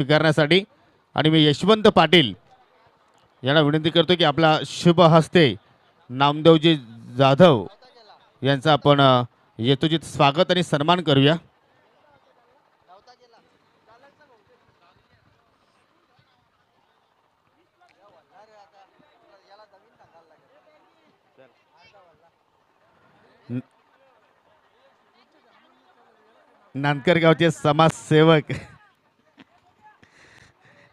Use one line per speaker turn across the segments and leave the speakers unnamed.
स्वीकारण्यासाठी आणि मी यशवंत पाटील यांना विनंती करतो की आपला शुभ हस्ते नामदेवजी जाधव यांचा आपण यथोचित स्वागत आणि सन्मान करूया. नांदकर गावचे समाजसेवक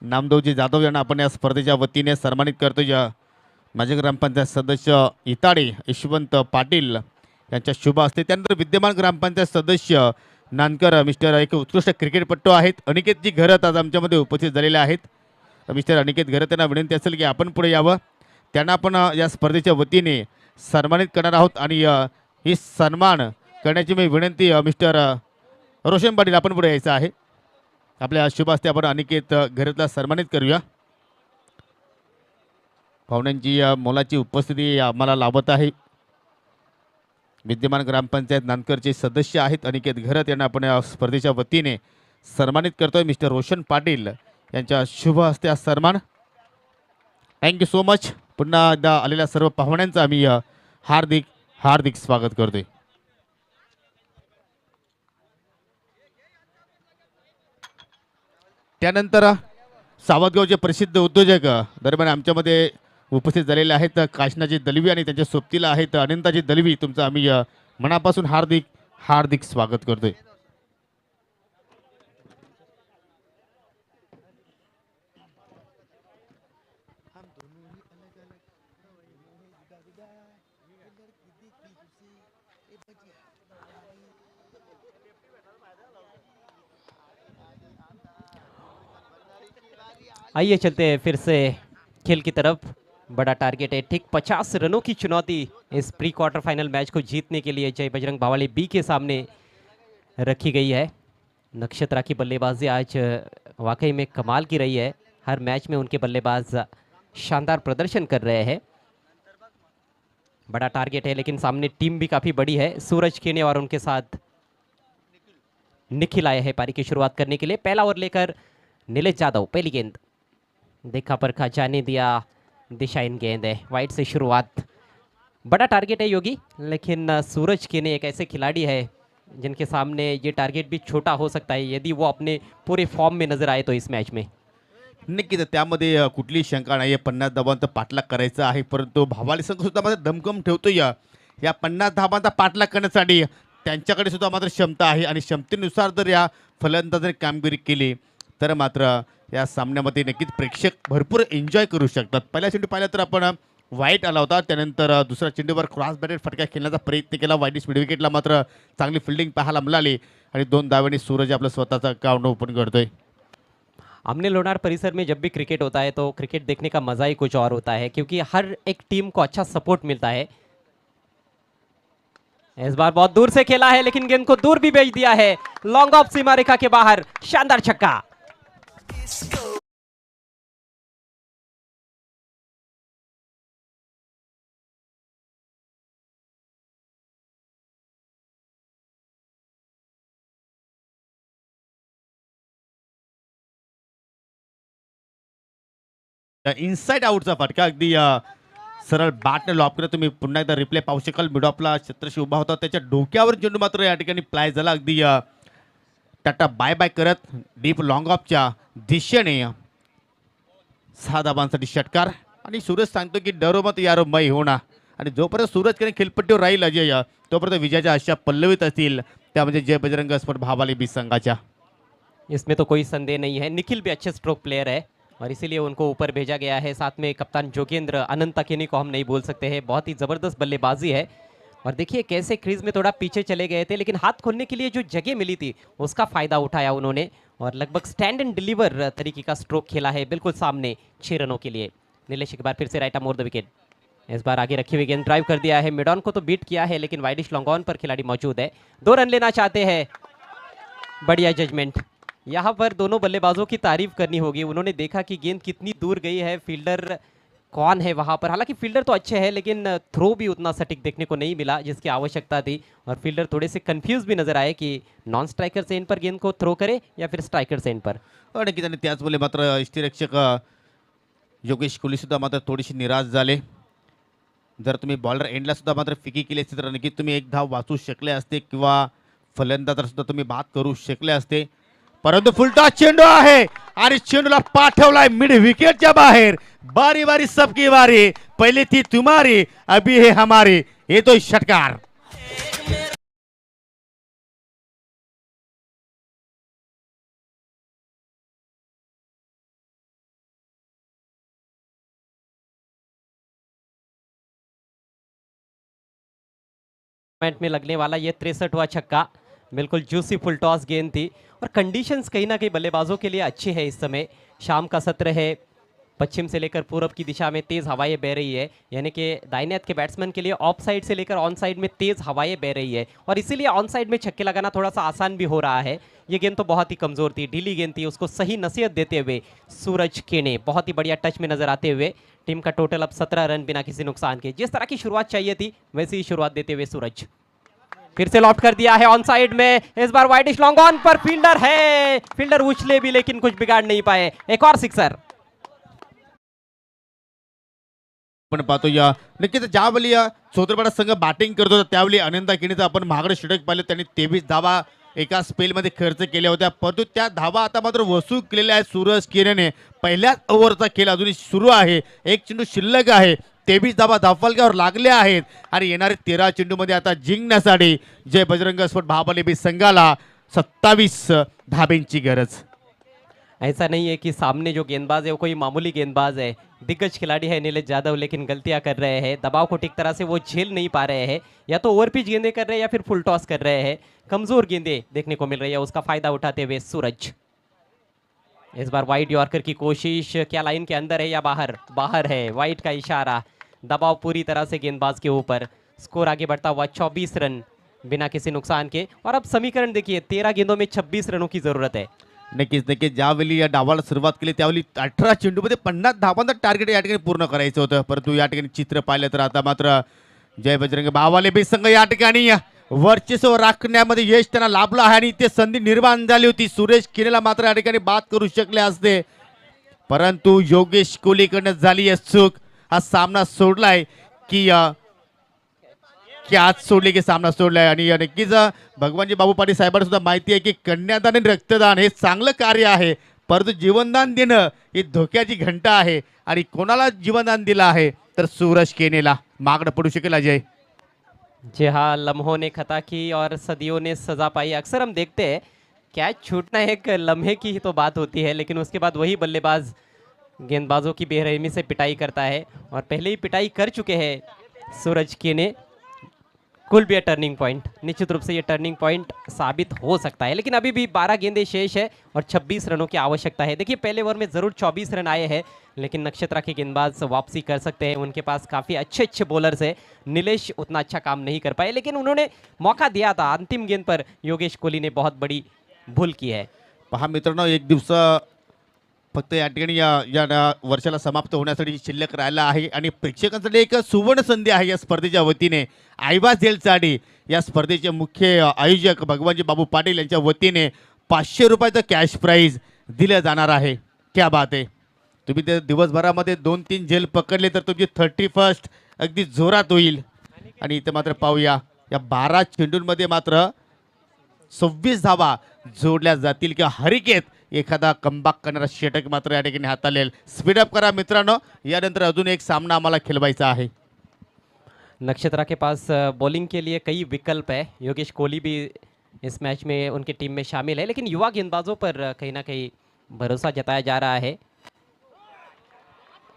नामदेवजी जाधव यांना आपण या स्पर्धेच्या वतीने सन्मानित करतो. या माजी ग्रामपंचायत सदस्य इताडे यशवंत पाटील यांच्या शुभ हस्ते. त्यानंतर विद्यमान ग्रामपंचायत सदस्य नानकर मिस्टर एक उत्कृष्ट क्रिकेटपटू आहेत अनिकेतजी घरत आज आमच्यामध्ये उपस्थित झालेले आहेत. मिस्टर अनिकेत घरत यांना विनंती असेल की आपण पुढे यावं. त्यांना आपण या स्पर्धेच्या वतीने सन्मानित करणार आहोत आणि ही सन्मान करण्याची मी विनंती मिस्टर रोशन पाटील आपण पुढे यायचं आहे. आपल्या शुभ हस्ते आपण अनिकेत घरतला सन्मानित करूया. पाहुण्यांची मोलाची उपस्थिती आम्हाला लाभत आहे. विद्यमान ग्रामपंचायत नानकरचे सदस्य आहेत अनिकेत घरत यांना आपण या स्पर्धेच्या वतीने सन्मानित करतोय. मिस्टर रोशन पाटील यांच्या शुभ हस्ते सन्मान. Thank you so much. पुन्हा एकदा आलेल्या सर्व पाहुण्यांचं आम्ही हार्दिक हार्दिक स्वागत करतोय. त्यानंतर सावतगावचे प्रसिद्ध उद्योजक दरम्यान आमच्यामध्ये उपस्थित झालेले आहेत काशनाजी दलवी आणि त्यांच्या सोबतीला आहेत अनंताजी दलवी. तुमचं आम्ही मनापासून हार्दिक हार्दिक स्वागत करतोय.
आइए चलते हैं फिर से खेल की तरफ. बड़ा टारगेट है, ठीक 50 रनों की चुनौती इस प्री क्वार्टर फाइनल मैच को जीतने के लिए जय बजरंग भावाली बी के सामने रखी गई है. नक्षत्रा की बल्लेबाजी आज वाकई में कमाल की रही है. हर मैच में उनके बल्लेबाज शानदार प्रदर्शन कर रहे हैं. बड़ा टारगेट है लेकिन सामने टीम भी काफ़ी बड़ी है. सूरज खेने और उनके साथ निखिल आए हैं पारी की शुरुआत करने के लिए. पहला ओवर लेकर नीलेश यादव. पहली गेंद देखा परखा जाने दिया दिशाहीन गेंद है. वाइड से शुरुआत. बड़ा टारगेट है योगी, लेकिन सूरज केने एक ऐसे खिलाड़ी है जिनके सामने ये टारगेट भी छोटा हो सकता है यदि वो अपने पूरे फॉर्म में नजर आए तो इस मैच में.
नक्कीच त्यामध्ये कुठलीही शंका नाही आहे. 50 धावांचा पाठलाग करायचा आहे, परंतु भावाली संघ सुद्धा मात्र दमखम ठेवतो. या 50 धावांचा पाठलाग करण्यासाठी त्यांच्याकडे सुद्धा मात्र क्षमता आहे आणि क्षमतेनुसार जर या फलंदाजाने कामगिरी केली तर मात्र या सामन्यामध्ये नक्कीच प्रेक्षक भरपूर एन्जॉय करू शकतात. पहिल्या चेंडू पाहिला तर आपण वाईट आला होता, त्यानंतर दुसऱ्या चेंडूवर क्रॉस बॅटेड फटका खेळण्याचा प्रयत्न केला. वाईट मिड विकेटला मात्र चांगली फिल्डिंग पाहायला मिळाली आणि 2 धावांनी सूरज आपलं स्वतःचा अकाउंट ओपन करतोय.
आमने लोनार परिसर में जब भी क्रिकेट होता है तो क्रिकेट देखने का मज़ा ही कुछ और होता है, क्योंकि हर एक टीम को अच्छा सपोर्ट मिलता है. इस बार बहुत दूर से खेला है लेकिन गेंद को दूर भी भेज दिया है. लॉन्ग ऑफ सीमा रेखा के बाहर. शानदार छक्का.
इनसाइड आउटचा फटका अगदी सरळ बॅटने लॉप करत. तुम्ही पुन्हा एकदा रिप्ले पाहू शकाल. मिडॉपला छत्रशी उभा होता, त्याच्या डोक्यावर चेंडू मात्र या ठिकाणी प्लाय झाला. अगदी टाटा बाय बाय करत डीप लॉंग ऑफच्या दिशेने 6 धावांसाठी षटकार. आणि सूरज सांगतो की डरो मत यारो मै होणार. आणि जोपर्यंत सूरज खेळपट्टीवर राहील अजय तोपर्यंत विजयाच्या आशा पल्लवित असतील, त्या म्हणजे जय बजरंग स्पोर्ट भावाली बी संघाच्या.
इसमें तो कोई संदेह नहीं है. निखिल भी अच्छे स्ट्रोक प्लेयर है और इसीलिए उनको ऊपर भेजा गया है. साथ में कप्तान जोगेंद्र अनंत अकेनी को हम नहीं बोल सकते हैं. बहुत ही ज़बरदस्त बल्लेबाजी है. और देखिए कैसे क्रीज में थोड़ा पीछे चले गए थे, लेकिन हाथ खोलने के लिए जो जगह मिली थी उसका फ़ायदा उठाया उन्होंने और लगभग स्टैंड एंड डिलीवर तरीके का स्ट्रोक खेला है बिल्कुल सामने 6 रनों के लिए. नीलेश एक बार फिर से right arm over the wicket. इस बार आगे रखी हुई गेंद ड्राइव कर दिया है. मिडॉन को तो बीट किया है लेकिन वाइडिश लॉन्ग ऑन पर खिलाड़ी मौजूद है. 2 रन लेना चाहते हैं. बढ़िया जजमेंट. यहाँ पर दोनों बल्लेबाजों की तारीफ करनी होगी. उन्होंने देखा कि गेंद कितनी दूर गई है, फील्डर कौन है वहां पर। हालांकि फील्डर तो अच्छे हैं लेकिन थ्रो भी उतना सटीक देखने को नहीं मिला जिसकी आवश्यकता थी, और फील्डर थोड़े से कंफ्यूज भी नजर आए कि नॉन स्ट्राइकर सेंड पर गेंद को थ्रो करे या फिर स्ट्राइकर सेंड पर।
नक्कीच, आणि त्याच वेळी मात्र यष्टीरक्षक योगेश कोहली सुद्धा मात्र थोडीशी निराश झाले. जर तुम्ही बॉलर एंडला सुद्धा मात्र फिकी केली असती तर नक्की तुम्ही एक धाव वाचू शकले असते किंवा फलंदाज सुद्धा तुम्ही बाद करू शकले असते. परंतु फुलटॉस चेंडू आहे आणि चेंडूला पाठवलाय मिड विकेटच्या बाहेर. बारी बारी सबकी बारी, पहले थी तुम्हारी अभी है हमारी, ये तो षटकार.
टूर्नामेंट में लगने वाला ये 63वां छक्का, बिल्कुल जूसी फुल टॉस गेंद थी। और कंडीशंस कहीं ना कहीं बल्लेबाजों के लिए अच्छी है। इस समय शाम का सत्र है, पश्चिम से लेकर पूरब की दिशा में तेज हवाएं बह रही है, यानी कि दाहिने हाथ के बैट्समैन के लिए ऑफ साइड से लेकर ऑन साइड में तेज हवाएं बह रही है, और इसीलिए ऑन साइड में छक्के लगाना थोड़ा सा आसान भी हो रहा है। ये गेंद तो बहुत ही कमजोर थी, ढीली गेंद थी, उसको सही नसीहत देते हुए सूरज केने बहुत ही बढ़िया टच में नजर आते हुए टीम का टोटल अब 17 रन बिना किसी नुकसान के। जिस तरह की शुरुआत चाहिए थी वैसी ही शुरुआत देते हुए सूरज फिर से लॉफ्ट कर दिया है ऑन साइड में, इस बार वाइडिश लॉन्ग ऑन पर फील्डर है, फील्डर उछले भी लेकिन कुछ बिगाड़ नहीं पाए। एक और सिक्सर।
आपण पाहतो या नक्कीच ज्यावेळी या चौधरपाडा संघ बॅटिंग करत होता त्यावेळी अनंता केणीचा आपण महागडे षटक पाहिले. त्यांनी 23 धावा एका स्पेलमध्ये खर्च केल्या होत्या, परंतु त्या धावा आता मात्र वसूल केलेल्या आहेत सूरज केनेने. पहिल्याच ओव्हरचा खेळ अजूनही सुरू आहे, एक चेंडू शिल्लक आहे, 23 धावा धावफलकावर लागल्या आहेत आणि येणारे 13 चेंडूमध्ये आता जिंकण्यासाठी जय बजरंग स्पोर्ट महाबली संघाला 27 धाब्यांची गरज.
ऐसा नहीं है कि सामने जो गेंदबाज है वो कोई मामूली गेंदबाज है, दिग्गज खिलाड़ी है नीलेश यादव, लेकिन गलतियां कर रहे हैं, दबाव को ठीक तरह से वो झेल नहीं पा रहे हैं, या तो ओवर पिच गेंदें कर रहे हैं या फिर फुल टॉस कर रहे हैं, कमजोर गेंदें देखने को मिल रही है। उसका फायदा उठाते हुए सूरज इस बार वाइड यॉर्कर की कोशिश, क्या लाइन के अंदर है या बाहर? बाहर है, वाइड का इशारा, दबाव पूरी तरह से गेंदबाज के ऊपर। स्कोर आगे बढ़ता हुआ 24 रन बिना किसी नुकसान के। और अब समीकरण देखिए, 13 गेंदों में 26 रनों की जरूरत है।
नक्कीच नक्कीच ज्यावेळी या डावाला सुरुवात केली त्यावेळी 18 चेंडूमध्ये 50 धावांचं टार्गेट या ठिकाणी पूर्ण करायचं होतं, परंतु या ठिकाणी चित्र पाहिलं तर आता मात्र जय बजरंग बावाले बी संघ या ठिकाणी वर्चस्व राखण्यामध्ये यश त्यांना लाभलं आहे आणि ते संधी निर्माण झाली होती. सुरेश केनेला मात्र या ठिकाणी बाद करू शकले असते, परंतु योगेश कोहलीकडनं झाली आहे चूक. हा सामना सोडलाय की आज सोडले की सामना सोडलाय. आणि नक्कीच भगवानजी बाबू पाटील साहेबांना सुद्धा माहिती आहे की कन्यादान आणि रक्तदान हे चांगलं कार्य आहे, परंतु जीवनदान देणं ही धोक्याची घंटा आहे. आणि कोणाला जीवनदान दिलं आहे तर सूरज केनेला मागणं पडू शकेल. अजय
जी हाँ, लम्हों ने खता की और सदियों ने सजा पाई। अक्सर हम देखते हैं कैच छूटना एक लम्हे की ही तो बात होती है, लेकिन उसके बाद वही बल्लेबाज गेंदबाजों की बेरहमी से पिटाई करता है, और पहले ही पिटाई कर चुके हैं सूरज केने। कुल भी टर्निंग पॉइंट, निश्चित रूप से ये टर्निंग पॉइंट साबित हो सकता है, लेकिन अभी भी 12 गेंदें शेष है और 26 रनों की आवश्यकता है। देखिए पहले ओवर में ज़रूर 24 रन आए हैं, लेकिन नक्षत्रा के गेंदबाज वापसी कर सकते हैं, उनके पास काफ़ी अच्छे अच्छे बॉलर्स हैं। नीलेश उतना अच्छा काम नहीं कर पाए, लेकिन उन्होंने मौका दिया था। अंतिम गेंद पर योगेश कोहली ने बहुत बड़ी भूल की है।
पहा मित्रांनो, एक दिवस फक्त या ठिकाणी या वर्षाला समाप्त होण्यासाठी शिल्लक राहिला आहे आणि प्रेक्षकांसाठी एक सुवर्ण संधी आहे या स्पर्धेच्या वतीने. आयवाज झेलसाठी या स्पर्धेचे मुख्य आयोजक भगवानजी बाबू पाटील यांच्या वतीने 500 रुपयाचं कॅश प्राईज दिलं जाणार आहे. क्या बात आहे. तुम्ही ते दिवसभरामध्ये 2-3 झेल पकडले तर तुमची 31st अगदी जोरात होईल. आणि इथं मात्र पाहूया, या 12 चेंडूंमध्ये मात्र 26 धावा जोडल्या जातील किंवा हरिकेत एखादा कमबॅक करणारा षटक मात्र या ठिकाणी हाताळेल. स्पीडअप करा मित्रांनो, यानंतर अजून एक सामना आम्हाला खेळवायचा आहे.
नक्षत्रा के पास बॉलिंग के लिए कई विकल्प है। योगेश कोहली भी इस मैच में उनकी टीम में शामिल है, लेकिन युवा गेंदबाजों पर कहीं ना कहीं भरोसा जताया जा रहा है।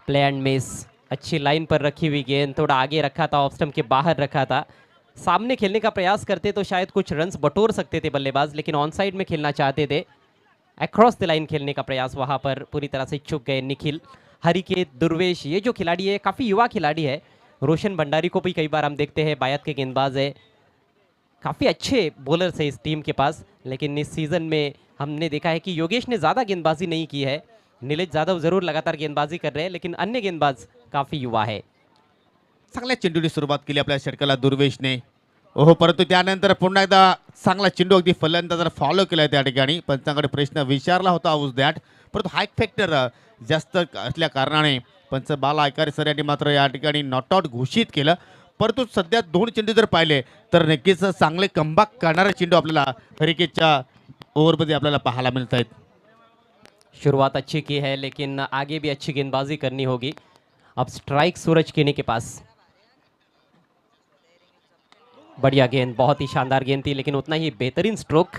प्ले एंड मिस, अच्छी लाइन पर रखी हुई गेंद, थोड़ा आगे रखा था, ऑफ स्टंप के बाहर रखा था। सामने खेलने का प्रयास करते तो शायद कुछ रन्स बटोर सकते थे बल्लेबाज, लेकिन ऑन साइड में खेलना चाहते थे। अक्रॉस द लाइन खेलने का प्रयास वहाँ पर पूरी तरह से चूक गए निखिल। हरिकेत, दुर्वेश, ये जो खिलाड़ी है काफ़ी युवा खिलाड़ी है। रोशन भंडारी को भी कई बार हम देखते हैं, बायत के गेंदबाज है, काफ़ी अच्छे बॉलर्स है इस टीम के पास, लेकिन इस सीज़न में हमने देखा है कि योगेश ने ज़्यादा गेंदबाजी नहीं की है। नीलेश जाधव जरूर लगातार गेंदबाजी कर रहे हैं, लेकिन अन्य गेंदबाज काफी युवा है।
चांगल्या चेंडूने सुरुवात केली आपल्या षटकाला दुर्वेशने. ओहो, परंतु त्यानंतर पुन्हा एकदा चांगला चेंडू अगदी फलंदाजाला फॉलो केलाय त्या ठिकाणी. पंचांकडे प्रश्न विचारला होता उस दॅट, परंतु हाईक फॅक्टर जास्त असल्या कारणाने पंच बाला आयकारी सर यांनी मात्र या ठिकाणी नॉट आउट घोषित केलं. परंतु सध्या 2 चेंडू जर पाहिले तर नक्कीच चांगले कमबॅक करणारे चेंडू आपल्याला हरिकेच्या ओव्हरमध्ये आपल्याला पाहायला मिळत आहेत.
शुरुआत अच्छी की है, लेकिन आगे भी अच्छी गेंदबाजी करनी होगी। अब स्ट्राइक सूरज केनी के पास। बढ़िया गेंद, बहुत ही शानदार गेंद थी, लेकिन उतना ही बेहतरीन स्ट्रोक।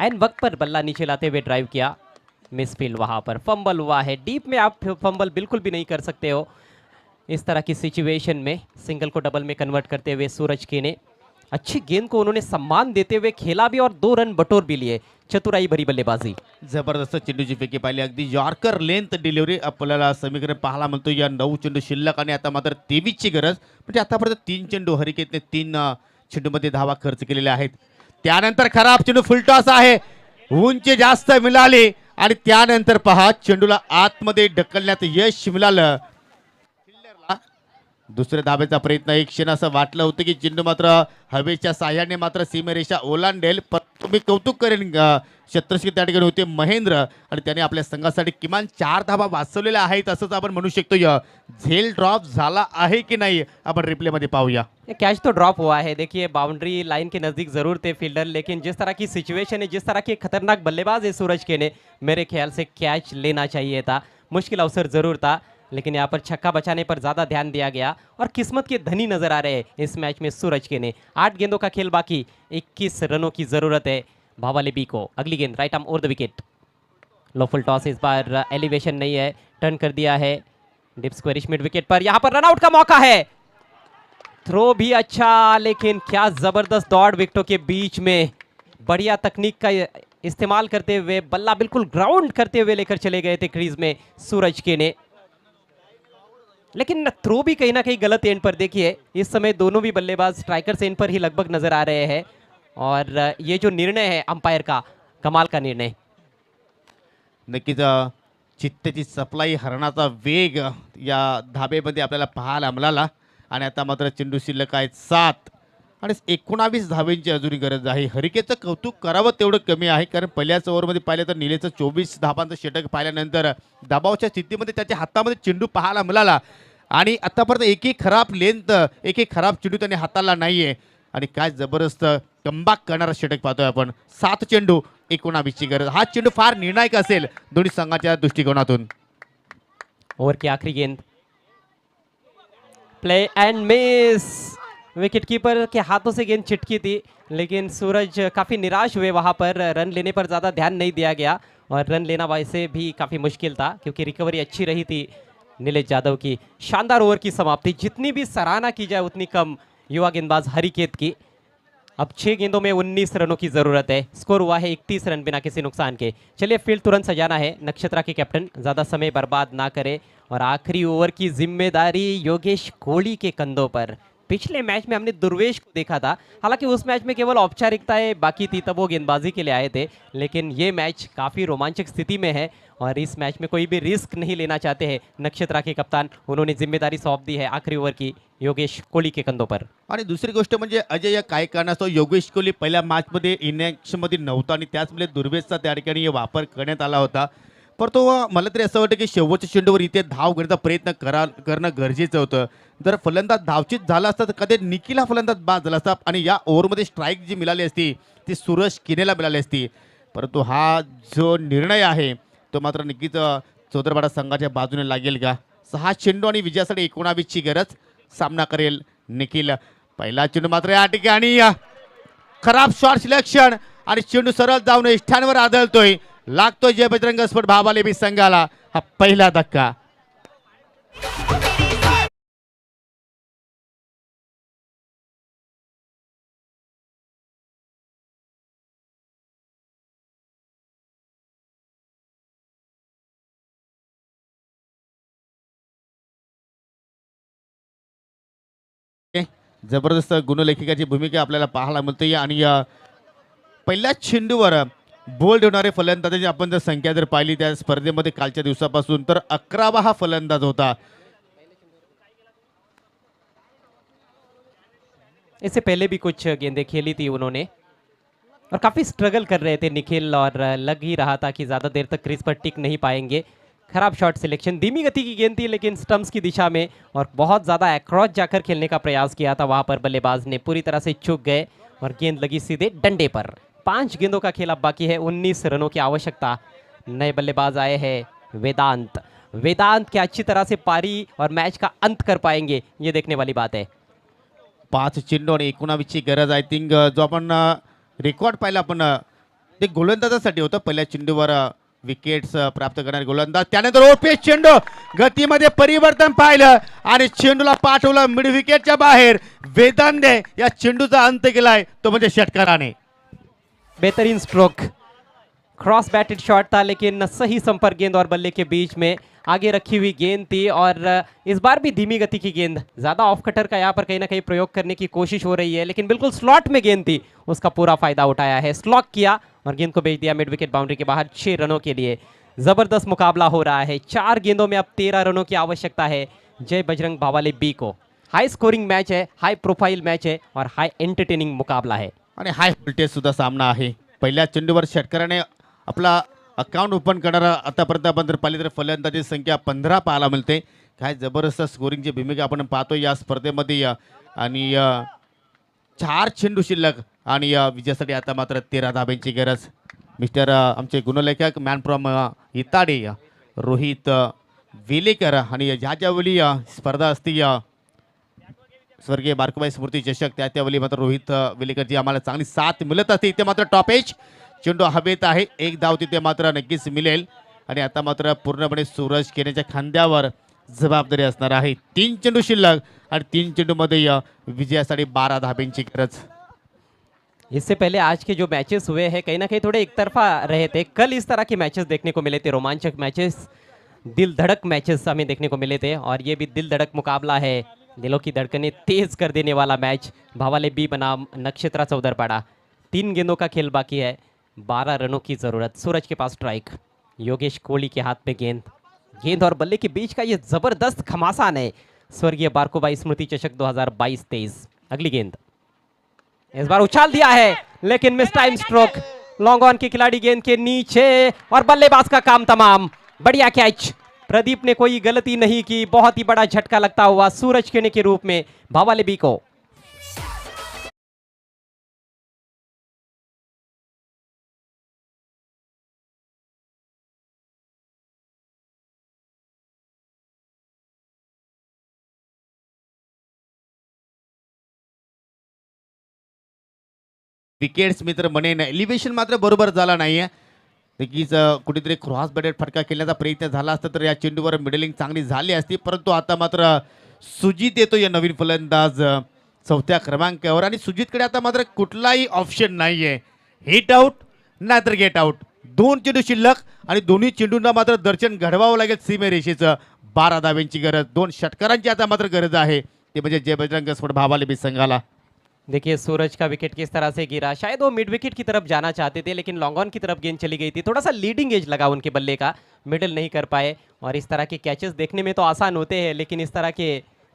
एंड वक्त पर बल्ला नीचे लाते हुए ड्राइव किया, मिसफील्ड। वहां पर फंबल हुआ है। डीप में आप फंबल बिल्कुल भी नहीं कर सकते हो इस तरह की सिचुएशन में। सिंगल को डबल में कन्वर्ट करते हुए सूरज के ने अच्छी गेंद को उन्होंने सम्मान देते हुए खेला भी और 2 रन बटोर भी लिए। चतुराई भरी बल्लेबाजी।
जबरदस्त चेंडूची फेकी पाहिली, अगदी यॉर्कर लेंथ डिलिव्हरी आपल्याला समीकरण पाहायला मिळतो. या 9 चेंडू शिल्लक आणि आता मात्र 23ची गरज. म्हणजे आतापर्यंत 3 चेंडू हरिकेतने 3 चेंडूमध्ये धावा खर्च केलेल्या आहेत. त्यानंतर खराब चेंडू फुलटॉस आहे, उंची जास्त मिळाली आणि त्यानंतर पहा चेंडूला आतमध्ये ढकलण्यात यश मिळालं. दुसऱ्या धाब्याचा प्रयत्न एक क्षण असं वाटलं होतं की चेंडू मात्र हवेच्या साह्याने मात्र सीमेरेषा ओलांडेल. पण मी कौतुक करेन शतरक्षक त्या ठिकाणी होते महेंद्र, आणि त्याने आपल्या संघासाठी किमान 4 धाबा वाचवलेल्या आहेत असंच आपण म्हणू शकतो. झेल ड्रॉप झाला आहे की नाही आपण रिप्ले मध्ये पाहूया.
कैच तो ड्रॉप हुआ है। देखिए बाउंड्री लाइन के नज़दीक ज़रूर थे फील्डर, लेकिन जिस तरह की सिचुएशन है, जिस तरह के खतरनाक बल्लेबाज है सूरज के ने, मेरे ख्याल से कैच लेना चाहिए था। मुश्किल अवसर ज़रूर था, लेकिन यहाँ पर छक्का बचाने पर ज़्यादा ध्यान दिया गया और किस्मत के धनी नज़र आ रहे हैं इस मैच में सूरज के ने। 8 गेंदों का खेल बाकी, 21 रनों की ज़रूरत है भावाले बी को। अगली गेंद right arm over the wicket. Low full toss, is bar elevation नहीं है, टर्न कर दिया है डिप स्क्वेरिश मिड विकेट पर। यहाँ पर रनआउट का मौका है। थ्रो भी अच्छा, लेकिन क्या ज़बरदस्त दौड़ विकेटों के बीच में। बढ़िया तकनीक का इस्तेमाल करते हुए बल्ला बिल्कुल ग्राउंड करते हुए लेकर चले गए थे क्रीज में सूरज के ने, लेकिन थ्रो भी कहीं ना कहीं गलत एंड पर। देखिए इस समय दोनों भी बल्लेबाज स्ट्राइकर्स एंड पर ही लगभग नजर आ रहे हैं, और ये जो निर्णय है अंपायर का, कमाल का निर्णय।
नक्कीच चित्तेची सप्लाई हरणाचा वेग या धाबेमध्ये आपल्याला पाहायला मिळाला. आणि आता मात्र चेंडू शिल्लक आहेत 7 आणि 19 धाब्यांची अजूनही गरज आहे. हरिकेचं कौतुक करावं तेवढं कमी आहे, कारण पहिल्याच ओव्हरमध्ये पाहिलं तर निलेचं 24 धाबांचं षटक पाहिल्यानंतर दबावाच्या स्थितीमध्ये त्याच्या हातामध्ये चेंडू पाहायला मिळाला. आणि आतापर्यंत एकही खराब लेंथ, एकही खराब चेंडू त्याने हाताला नाहीये. आणि काय जबरदस्त कमबॅक करणारा षटक पाहतोय आपण. 7 चेंडू 19ची गरज. हा चेंडू फार निर्णायक असेल दोन्ही संघाच्या दृष्टिकोनातून.
ओवर की आखिरी गेंद, play and miss. Wicket keeper के हाथों से गेंद छिटकी थी, लेकिन सूरज काफ़ी निराश हुए वहाँ पर। रन लेने पर ज़्यादा ध्यान नहीं दिया गया, और रन लेना वैसे भी काफ़ी मुश्किल था क्योंकि रिकवरी अच्छी रही थी नीलेश यादव की। शानदार ओवर की समाप्ति, जितनी भी सराहना की जाए उतनी कम युवा गेंदबाज हरिकेत की। अब 6 गेंदों में 19 रनों की ज़रूरत है। स्कोर हुआ है 31 रन बिना किसी नुकसान के। चलिए फील्ड तुरंत सजाना है। नक्षत्रा के कैप्टन ज़्यादा समय बर्बाद ना करे, और आखिरी ओवर की जिम्मेदारी योगेश कोहली के कंधों पर। पिछले मैच में हमने दुर्वेश को देखा था, हालांकि उस मैच में केवल औपचारिकताएं बाकी थी, तब वो गेंदबाजी के लिए आए थे, लेकिन ये मैच काफ़ी रोमांचक स्थिति में है और इस मैच में कोई भी रिस्क नहीं लेना चाहते हैं नक्षत्रा के कप्तान। उन्होंने जिम्मेदारी सौंप दी है आखिरी ओवर की योगेश कोहली के कंधों पर।
आणि दुसरी गोष्ट म्हणजे अजय या काही कारणास्तव योगेश कोहली पहिल्या मॅचमध्ये इनिंग्समध्ये नव्हता आणि त्याचमुळे दुर्वेशचा त्या ठिकाणी वापर करण्यात आला होता. परंतु मला तरी असं वाटतं की शेवटच्या चेंडूवर इथे धाव घेण्याचा प्रयत्न करणं गरजेचं होतं. जर फलंदाज धावचीत झाला असता तर कधी निखिला फलंदाज बाद झाला असता आणि या ओव्हरमध्ये स्ट्राईक जी मिळाली असती ती सूरज किनेला मिळाली असती. परंतु हा जो निर्णय आहे तो मात्र नक्कीच चौदरपाडा संघाच्या बाजूने लागेल का. 6 चेंडू आणि विजयासाठी 19ची गरज. सामना करेल निखिल. पहिला चेंडू मात्र या ठिकाणी खराब शॉट सिलेक्शन आणि चेंडू सरळ जाऊन इष्ठांवर आदळतोय. लागतोय जय बजरंग स्पोर्ट भाबाले बी संघाला हा पहिला धक्का. जबरदस्त गुणलेखिकाची भूमिका आपल्याला पाहायला मिळते. आणि पहिल्याच चेंडूवर बोल्ड होणारे फलंदाजांची आपण जर संख्या जर पाहिली त्या स्पर्धेमध्ये कालच्या दिवसापासून, तर 11वा हा फलंदाज होता.
इससे पहले भी कुछ गेंदें खेली थी उन्होंने और काफ़ी स्ट्रगल कर रहे थे निखिल, और लग ही रहा था कि ज़्यादा देर तक क्रीज पर टिक नहीं पाएंगे. खराब शॉट सिलेक्शन, धीमी गति की गेंद थी लेकिन स्टंप्स की दिशा में, और बहुत ज़्यादा अक्रॉस जाकर खेलने का प्रयास किया था. वहाँ पर बल्लेबाज ने पूरी तरह से चूक गए और गेंद लगी सीधे डंडे पर. 5 गेंदों का खेल अब बाकी है, 19 रनों की आवश्यकता. नए बल्लेबाज आए हैं वेदांत. वेदांत क्या अच्छी तरह से पारी और मैच का अंत कर पाएंगे, ये देखने वाली बात है.
5 चेंडू आणि 19ची गरज. आय थिंक जो आपण रेकॉर्ड पाहिला आपण ते गोलंदाजासाठी होतं. पहिल्या चेंडूवर विकेट्स प्राप्त करणारे गोलंदाज. त्यानंतर ओपेस चेंडू, गतीमध्ये परिवर्तन पाहिलं आणि चेंडूला पाठवलं मिड विकेटच्या बाहेर. वेदांतने या चेंडूचा अंत केलाय, तो म्हणजे षटकाराने.
बेहतरीन स्ट्रोक, क्रॉस बैटेड शॉट था लेकिन सही संपर्क गेंद और बल्ले के बीच में. आगे रखी हुई गेंद थी और इस बार भी धीमी गति की गेंद. ज़्यादा ऑफ कटर का यहाँ पर कहीं ना कहीं प्रयोग करने की कोशिश हो रही है, लेकिन बिल्कुल स्लॉट में गेंद थी, उसका पूरा फायदा उठाया है. स्लॉक किया और गेंद को भेज दिया मिड विकेट बाउंड्री के बाहर 6 रनों के लिए. ज़बरदस्त मुकाबला हो रहा है. 4 गेंदों में अब 13 रनों की आवश्यकता है जय बजरंग भावाले बी को. हाई स्कोरिंग मैच है, हाई प्रोफाइल मैच है और हाई एंटरटेनिंग मुकाबला है.
आणि हाय व्होल्टेज सुद्धा सामना आहे. पहिल्या चेंडूवर षटकाराने आपला अकाउंट ओपन करणारा आतापर्यंत आपण जर पाहिली तर फलंदाजी संख्या 15 पाहायला मिळते. काय जबरदस्त स्कोरिंगची भूमिका आपण पाहतो या स्पर्धेमध्ये. आणि 4 चेंडू शिल्लक आणि विजयासाठी आता मात्र 13 धाब्यांची गरज. मिस्टर आमचे गुणलेखक मॅन फ्रॉम इताडे रोहित वेलेकर. आणि ज्या ज्यावेळी स्पर्धा असती स्वर्गीय बारकुबाई स्मृती चषक, त्यावेळी मात्र रोहित वेलेकरची आम्हाला चांगली साथ मिळत असते. इथे मात्र टॉप एज चेंडू हवेत आहे, 1 धाव तिथे मात्र नक्कीच मिळेल. आणि आता मात्र पूर्णपणे सूरज केनेच्या खांद्यावर जबाबदारी असणार आहे. 3 चेंडू शिल्लक आणि 3 चेंडूमध्ये विजयासाठी 12 धाब्यांची गरज.
इससे पहले आज के जो मैचेस हुए हैं कहीं ना कहीं थोड़े एक तरफा रहे थे. कल इस तरह के मैचेस देखने को मिले थे, रोमांचक मैचेस, दिल धड़क मैचेस हमें देखने को मिले थे. और ये भी दिल धड़क मुकाबला है, दिलों की धड़कनें तेज कर देने वाला मैच. भावाले बी बनाम नक्षत्रा उदरपाड़ा. 3 गेंदों का खेल बाकी है, 12 रनों की ज़रूरत. सूरज के पास स्ट्राइक, योगेश कोहली के हाथ में गेंद. गेंद और बल्ले के बीच का ये ज़बरदस्त घमासान है. स्वर्गीय बारकोबाई स्मृति चषक 2022-23. अगली गेंद इस बार उछाल दिया है लेकिन mistimed stroke. Long on के खिलाड़ी गेंद के नीचे और बल्लेबाज का काम तमाम. बढ़िया कैच, प्रदीप ने कोई गलती नहीं की. बहुत ही बड़ा झटका लगता हुआ सूरज केने के रूप में भावाले बी को.
विकेट्स मित्र म्हणेन, एलिव्हेशन मात्र बरोबर झाला नाहीये. नक्कीच कुठेतरी क्रॉस बॅटेड फटका खेळण्याचा प्रयत्न झाला असता तर या चेंडूवर मिडलिंग चांगली झाली असती. परंतु आता मात्र सुजित येतो या नवीन फलंदाज 4थ्या क्रमांकावर. आणि सुजितकडे आता मात्र कुठलाही ऑप्शन नाहीये. हिट आउट नाहीतर गेट आउट. 2 चेंडू शिल्लक आणि दोन्ही चेंडूंना मात्र दर्शन घडवावं लागेल सीमेरेषेचं. 12 धाब्यांची गरज, 2 षटकारांची आता मात्र गरज आहे, ते म्हणजे जय बजरंग स्पोर्ट भावाले बी संघाला.
देखिए सूरज का विकेट किस तरह से गिरा. शायद वो मिड विकेट की तरफ जाना चाहते थे लेकिन लॉन्ग ऑन की तरफ गेंद चली गई थी. थोड़ा सा लीडिंग एज लगा उनके बल्ले का, मिडल नहीं कर पाए. और इस तरह के कैचेस देखने में तो आसान होते हैं लेकिन इस तरह के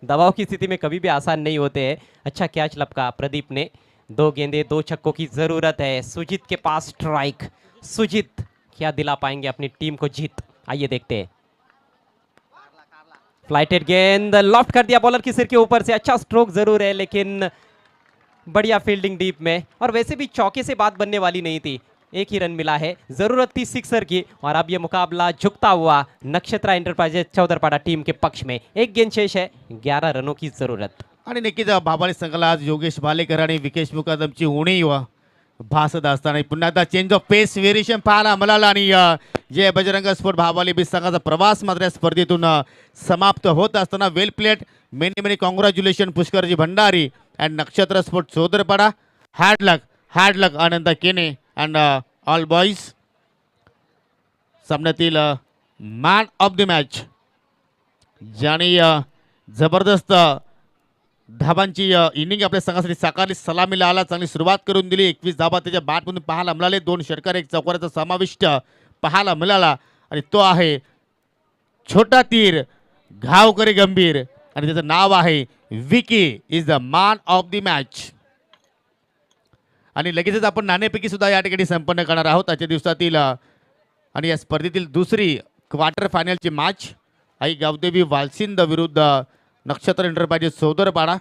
दबाव की स्थिति में कभी भी आसान नहीं होते हैं. अच्छा कैच लपका प्रदीप ने. 2 गेंदे 2 छक्कों की ज़रूरत है. सुजीत के पास स्ट्राइक. सुजीत क्या दिला पाएंगे अपनी टीम को जीत, आइए देखते हैं. फ्लाइटेड गेंद लॉफ्ट कर दिया बॉलर की सिर के ऊपर से. अच्छा स्ट्रोक जरूर है लेकिन बढ़िया फील्डिंग डीप में. और वैसे भी चौके से बात बनने वाली नहीं थी, 1 ही रन मिला है. जरूरत थी सिक्सर की. और अब ये मुकाबला झुकता हुआ नक्षत्रा एंटरप्राइजेस चौदरपाड़ा टीम के पक्ष में. 1 गेंद शेष है, 11 रनों की जरूरत.
आणि नक्कीच भावाले संघाला आज योगेश भालेकर आणि विकेश मुकादमची उणीव भासत असताना पुन्हा एकदा चेंज ऑफ पेस व्हेरिएशन पाहायला मिळाला. आणि जे बजरंग स्पोर्ट भावाले बी संघाचा प्रवास मात्र या स्पर्धेतून समाप्त होत असताना well played. Many many congratulation Pushkarji Bhandari and Nakshatra sport Chaudharpada. Hard luck Anand Kene and all boys. सामन्यातील मॅन ऑफ द मॅच ज्याने जबरदस्त धाबांची इनिंग आपल्या संघासाठी साकारली. सलामीला आला, चांगली सुरुवात करून दिली. 21 धाबा त्याच्या बॅटमधून पाहायला मिळाले. 2 षटकार, 1 चौकाराचा समाविष्ट पाहायला मिळाला आणि तो आहे छोटा तीर घावकरी गंभीर आणि त्याचं नाव आहे Vicky is the man of the match. आणि लगेचच आपण नाणेफेकी सुद्धा या ठिकाणी संपन्न करणार आहोत आजच्या दिवसातील आणि या स्पर्धेतील दुसरी क्वार्टर फायनलची मॅच आई गावदेवी वालसिंद विरुद्ध नक्षत्र एंटरप्राइजेस सौदरपाडा.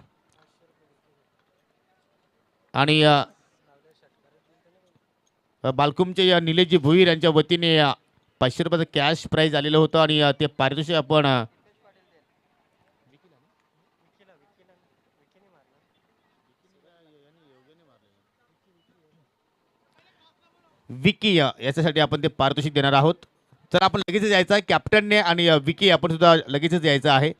आणि बालकुमचे निलेशजी भुईर यांच्या वतीने 500 रुपयाचं कॅश प्राईज आलेलं होतं आणि ते पारितोषिक आपण विकी याच्यासाठी आपण ते पारितोषिक देणार आहोत. तर आपण लगेचच यायचं आहे कॅप्टनने आणि विकी आपण सुद्धा लगेचच यायचं आहे,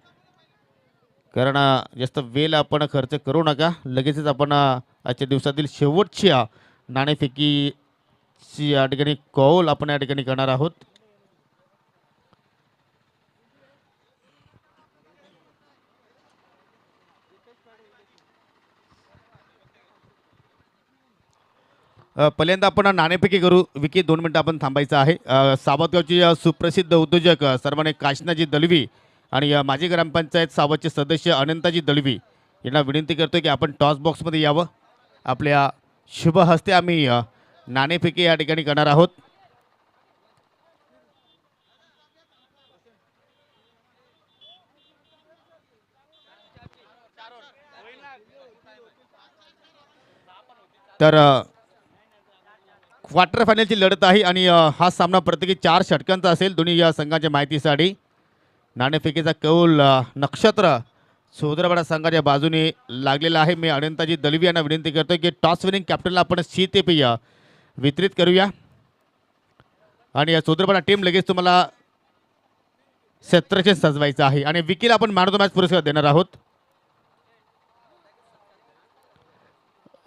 कारण जास्त वेळ आपण खर्च करू नका. लगेचच आपण आजच्या दिवसातील शेवटची नाणेफेकीची या ठिकाणी कौल आपण या ठिकाणी करणार आहोत. पहिल्यांदा आपण नाणेफेकी करू. विकी 2 मिनिटं आपण थांबायचं आहे. सावतगावची सुप्रसिद्ध उद्योजक सन्मान्य काशनाजी दलवी आणि माजी ग्रामपंचायत सावतचे सदस्य अनंताजी दलवी यांना विनंती करतो की आपण टॉस बॉक्समध्ये यावं. आपल्या शुभ हस्ते आम्ही नाणेफेकी या ठिकाणी करणार आहोत. तर क्वार्टर फायनलची लढत आहे आणि हा सामना प्रत्येकी 4 षटकांचा असेल. दोन्ही या संघाच्या माहितीसाठी नाणेफेकीचा कौल नक्षत्र सौदरपाडा संघाच्या बाजूने लागलेला आहे. मी अनंताजी दलवी यांना विनंती करतो की टॉस विनिंग कॅप्टनला आपण शीतपेय वितरित करूया आणि सौदरपाडा टीम लगेच तुम्हाला सत्रचे सजवायचं आहे आणि विकीला आपण मॅन ऑफ द मॅच पुरस्कार देणार आहोत.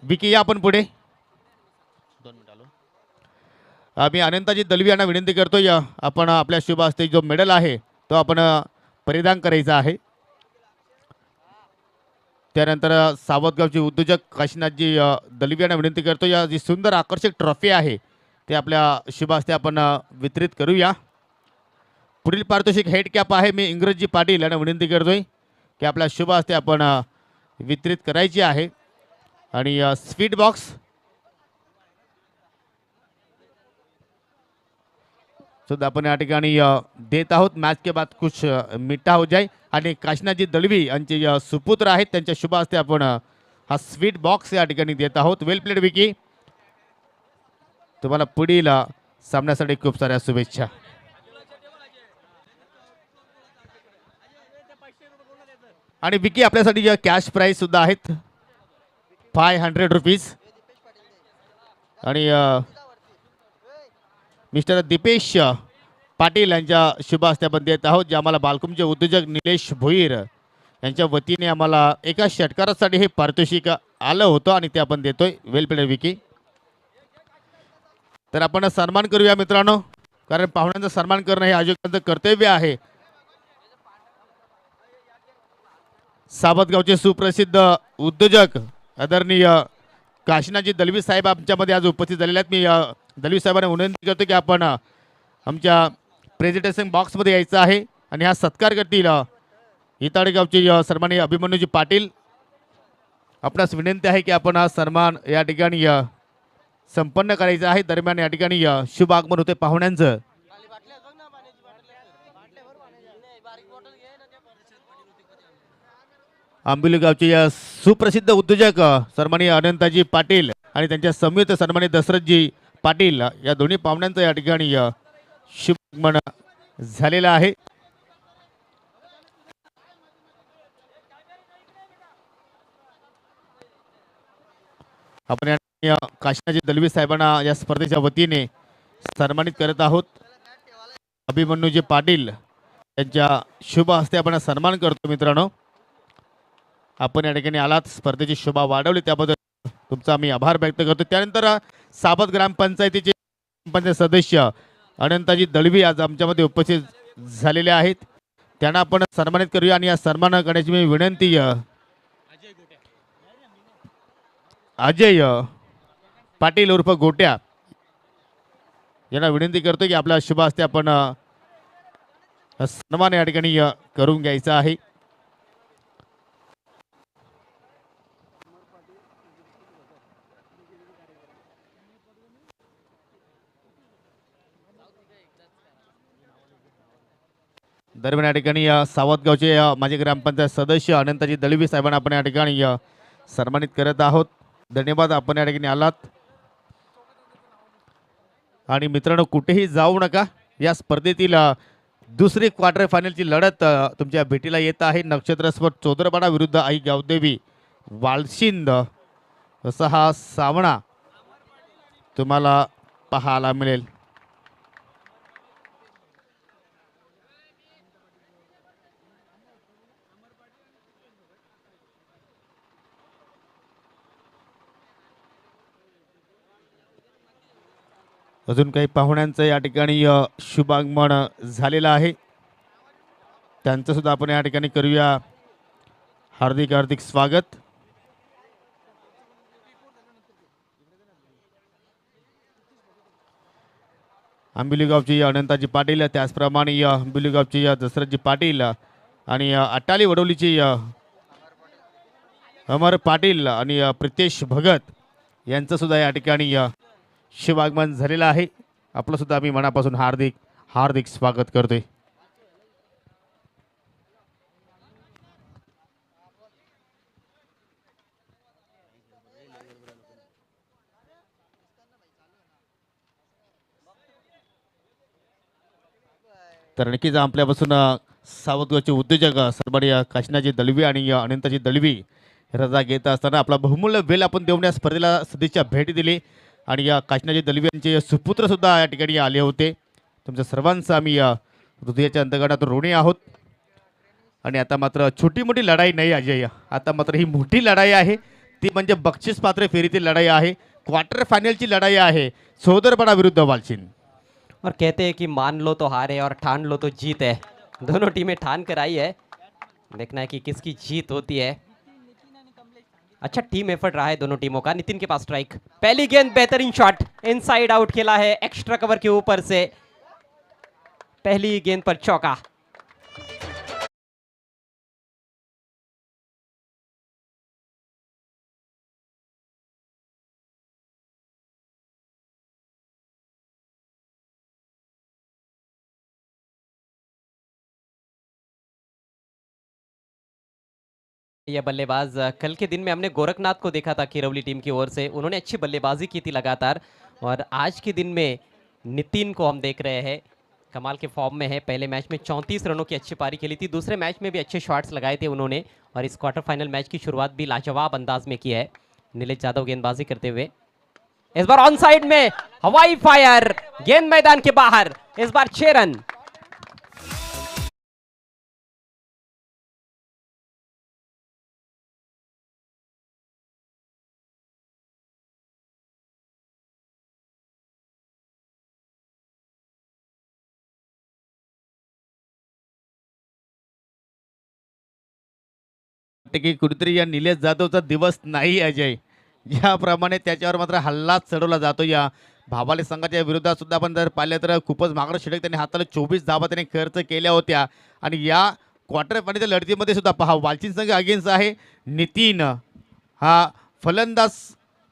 विकी या आपण पुढे. मी अनंताजी दलवी यांना विनंती करतो या आपण आपल्या शुभ हस्ते जो मेडल आहे तो आपण परिधान करायचा आहे. त्यानंतर सावतगावचे उद्योजक काशीनाथजी दलवी यांना विनंती करतो या जी सुंदर आकर्षक ट्रॉफी आहे ते आपल्या शुभ हस्ते आपण वितरित करूया. पुढील पारितोषिक हेड कॅप आहे. मी इंग्रजी पाटील यांना विनंती करतोय की आपल्या शुभ हस्ते आपण वितरित करायची आहे. आणि स्वीट बॉक्स सुद्धा आपण या ठिकाणी देत आहोत. मॅच के बाद कुछ मीठा हो जाए. आणि काशीनाथजी दलवी यांचे सुपुत्र आहेत त्यांच्या शुभ हस्ते आपण हा स्वीट बॉक्स या ठिकाणी देत आहोत. वेल प्लेड विकी, तुम्हाला पुढील सामन्यासाठी खूप साऱ्या शुभेच्छा. आणि विकी आपल्यासाठी कॅश प्राइज सुद्धा आहेत 500 रुपीज. आणि मिस्टर दीपेश पाटील यांच्या शुभ हस्ते आपण देत आहोत, जे आम्हाला बालकुमचे उद्योजक निलेश भोईर यांच्या वतीने आम्हाला एका षटकारासाठी हे पारितोषिक आलं होतं आणि ते आपण देतोय. वेल प्लेड विकी. तर आपण सन्मान करूया मित्रांनो, कारण पाहुण्यांचा सन्मान करणं हे आयोजकांचं कर्तव्य आहे. सावतगावचे सुप्रसिद्ध उद्योजक आदरणीय काशीनाथजी दलवी साहेब आमच्यामध्ये आज उपस्थित झालेले आहेत. मी दलवी साहेबांना विनंती करतो की आपण आमच्या प्रेझेंटेशन बॉक्समध्ये यायचं आहे आणि हा सत्कार करतील इताडेगावचे सन्माननीय अभिमन्यूजी पाटील. आपणास विनंती आहे की आपण हा सन्मान या ठिकाणी संपन्न करायचा आहे. दरम्यान या ठिकाणी शुभ आगमन होते पाहुण्यांचं. आंबिली गावचे या सुप्रसिद्ध उद्योजक सन्माननीय अनंताजी पाटील आणि त्यांच्या संयुक्त सन्माननीय दशरथजी पाटील या दोन्ही पाहुण्यांचं या ठिकाणी शुभ आगमन झालेलं आहे. आपण या काशीनाथजी दलवी साहेबांना या स्पर्धेच्या वतीने सन्मानित करत आहोत. अभिमन्यूजी पाटील यांच्या शुभ हस्ते आपण सन्मान करतो. मित्रांनो, आपण या ठिकाणी आलात, स्पर्धेची शोभा वाढवली त्याबद्दल तुमचा आम्ही आभार व्यक्त करतो. त्यानंतर सावत ग्रामपंचायतीचे पंचायत सदस्य अनंताजी दलवी आज आमच्यामध्ये उपस्थित झालेले आहेत. त्यांना आपण सन्मानित करूया आणि या सन्मान करण्याची मी विनंती अजय पाटील उर्फ गोट्या यांना विनंती करतो की आपल्या शुभ हस्ते आपण सन्मान या ठिकाणी करून घ्यायचा आहे. दरम्यान या ठिकाणी सावतगावचे माजी ग्रामपंचायत सदस्य अनंताजी दळवी साहेबांना आपण या ठिकाणी सन्मानित करत आहोत. धन्यवाद, आपण या ठिकाणी आलात. आणि मित्रांनो, कुठेही जाऊ नका. या स्पर्धेतील दुसरी क्वार्टर फायनलची लढत तुमच्या भेटीला येत आहे. नक्षत्र स्पोर्ट चोदरपाडा विरुद्ध आई गावदेवी वालशिंद असा हा सामना तुम्हाला पाहायला मिळेल. अजून काही पाहुण्यांचं या ठिकाणी शुभागमन झालेलं आहे. त्यांचं सुद्धा आपण या ठिकाणी करूया हार्दिक हार्दिक स्वागत. आंबिलीगावची अनंताजी पाटील, त्याचप्रमाणे आंबिलीगावची दशरथजी पाटील आणि अटाली वडोलीची अमर पाटील आणि प्रितेश भगत यांचं सुद्धा या ठिकाणी शुभागमन झालेलं आहे. आपलं सुद्धा आम्ही मनापासून हार्दिक हार्दिक स्वागत करतोय. तर नक्कीच आपल्यापासून सावतगावचे उद्योजक सन्माननीय काशीनाथजी दळवी आणि अनंताजी दळवी रजा घेत असताना आपला बहुमूल्य वेळ आपण देऊन या स्पर्धेला सदिच्छा भेट दिली. आणि या काशीनाथजी दळवी यांचे सुपुत्र सुद्धा या ठिकाणी आले होते. तुमच्या सर्वांचं आम्ही हृदयाच्या अंतर्गतातून ऋणी आहोत. आणि आता मात्र छोटी मोठी लढाई नाही अजय, आता मात्र ही मोठी लढाई आहे. ती म्हणजे बक्षीस पात्र फेरीतील लढाई आहे. क्वार्टर फायनलची लढाई आहे सोदरपाडा विरुद्ध वालशिंद.
और कहते हैं कि मान लो तो हार है और ठान लो तो जीत है. दोनों टीमें ठान कर आई है. देखना है कि किसकी जीत होती है. अच्छा टीम एफर्ट रहा है दोनों टीमों का. नितिन के पास स्ट्राइक, पहली गेंद बेहतरीन शॉट, इनसाइड आउट खेला है एक्स्ट्रा कवर के ऊपर से. पहली गेंद पर चौका. यह बल्लेबाज कल के दिन में हमने गोरखनाथ को देखा था किरौली टीम की ओर से. उन्होंने अच्छी बल्लेबाजी की थी लगातार. और आज के दिन में नितिन को हम देख रहे हैं कमाल के फॉर्म में है. पहले मैच में 34 रनों की अच्छी पारी खेली थी. दूसरे मैच में भी अच्छे शॉट्स लगाए थे उन्होंने. और इस क्वार्टर फाइनल मैच की शुरुआत भी लाजवाब अंदाज में की है नीलेश यादव गेंदबाजी करते हुए. इस बार ऑन साइड में हवाई फायर, गेंद मैदान के बाहर. इस बार 6 रन.
की कुठेतरी या निलेश जाधवचा दिवस नाही अजय. ज्याप्रमाणे त्याच्यावर मात्र हल्ला चढवला जातो. या भावाले संघाच्या विरोधात सुद्धा आपण जर पाहिलं तर खूपच मागणं षटक त्यांनी हाताला 24 धावा त्यांनी खर्च केल्या होत्या. आणि या क्वार्टर फायनलच्या लढतीमध्ये सुद्धा पहा वालचिंद संघ अगेन्स्ट आहे. नितीन हा फलंदाज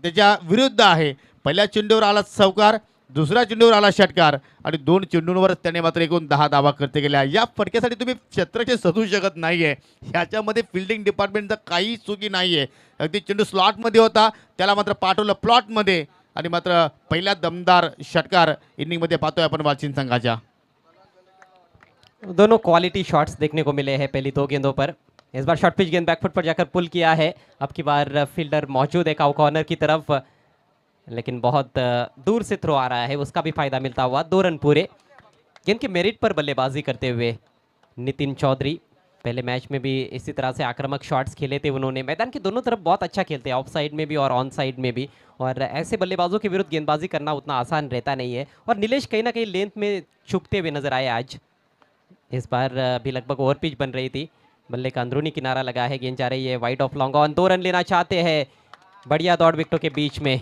त्याच्या विरुद्ध आहे. पहिल्या चेंडूवर आला चौकार, दुसऱ्या चेंडूवर आला षटकार आणि 2 चेंडूंवरच त्याने मात्र एकूण 10 धावा खर्च केल्या. या फटक्यासाठी तुम्ही छत्रचे सजू शकत नाहीये. ह्याच्यामध्ये फिल्डिंग डिपार्टमेंटचा काही चुकी नाहीये. अगदी चेंडू स्लॉटमध्ये होता, त्याला मात्र पाठवलं प्लॉटमध्ये आणि मात्र पहिल्या दमदार षटकार इनिंगमध्ये पाहतोय आपण वालचिंद संघाच्या.
दोनों क्वालिटी शॉट्स देखने को मिले हैं पहली 2 गेंदों पर. इस बार शॉर्ट पिच गेंद बैकफुट पर जाकर पुल किया है. अब की बार फील्डर मौजूद है काउ कॉर्नर की तरफ, लेकिन बहुत दूर से थ्रो आ रहा है, उसका भी फायदा मिलता हुआ. 2 रन पूरे. गेंद के मेरिट पर बल्लेबाजी करते हुए नितिन चौधरी. पहले मैच में भी इसी तरह से आक्रामक शॉट्स खेले थे उन्होंने. मैदान के दोनों तरफ बहुत अच्छा खेलते हैं, ऑफ साइड में भी और ऑन साइड में भी. और ऐसे बल्लेबाजों के विरुद्ध गेंदबाजी करना उतना आसान रहता नहीं है. और नीलेश कहीं ना कहीं लेंथ में चुकते हुए नजर आए आज. इस बार भी लगभग ओवर पिच बन रही थी. बल्ले का अंदरूनी किनारा लगा है, गेंद जा रही है wide of long on. 2 run लेना चाहते हैं बढ़िया दौड़ विकेटों के बीच में,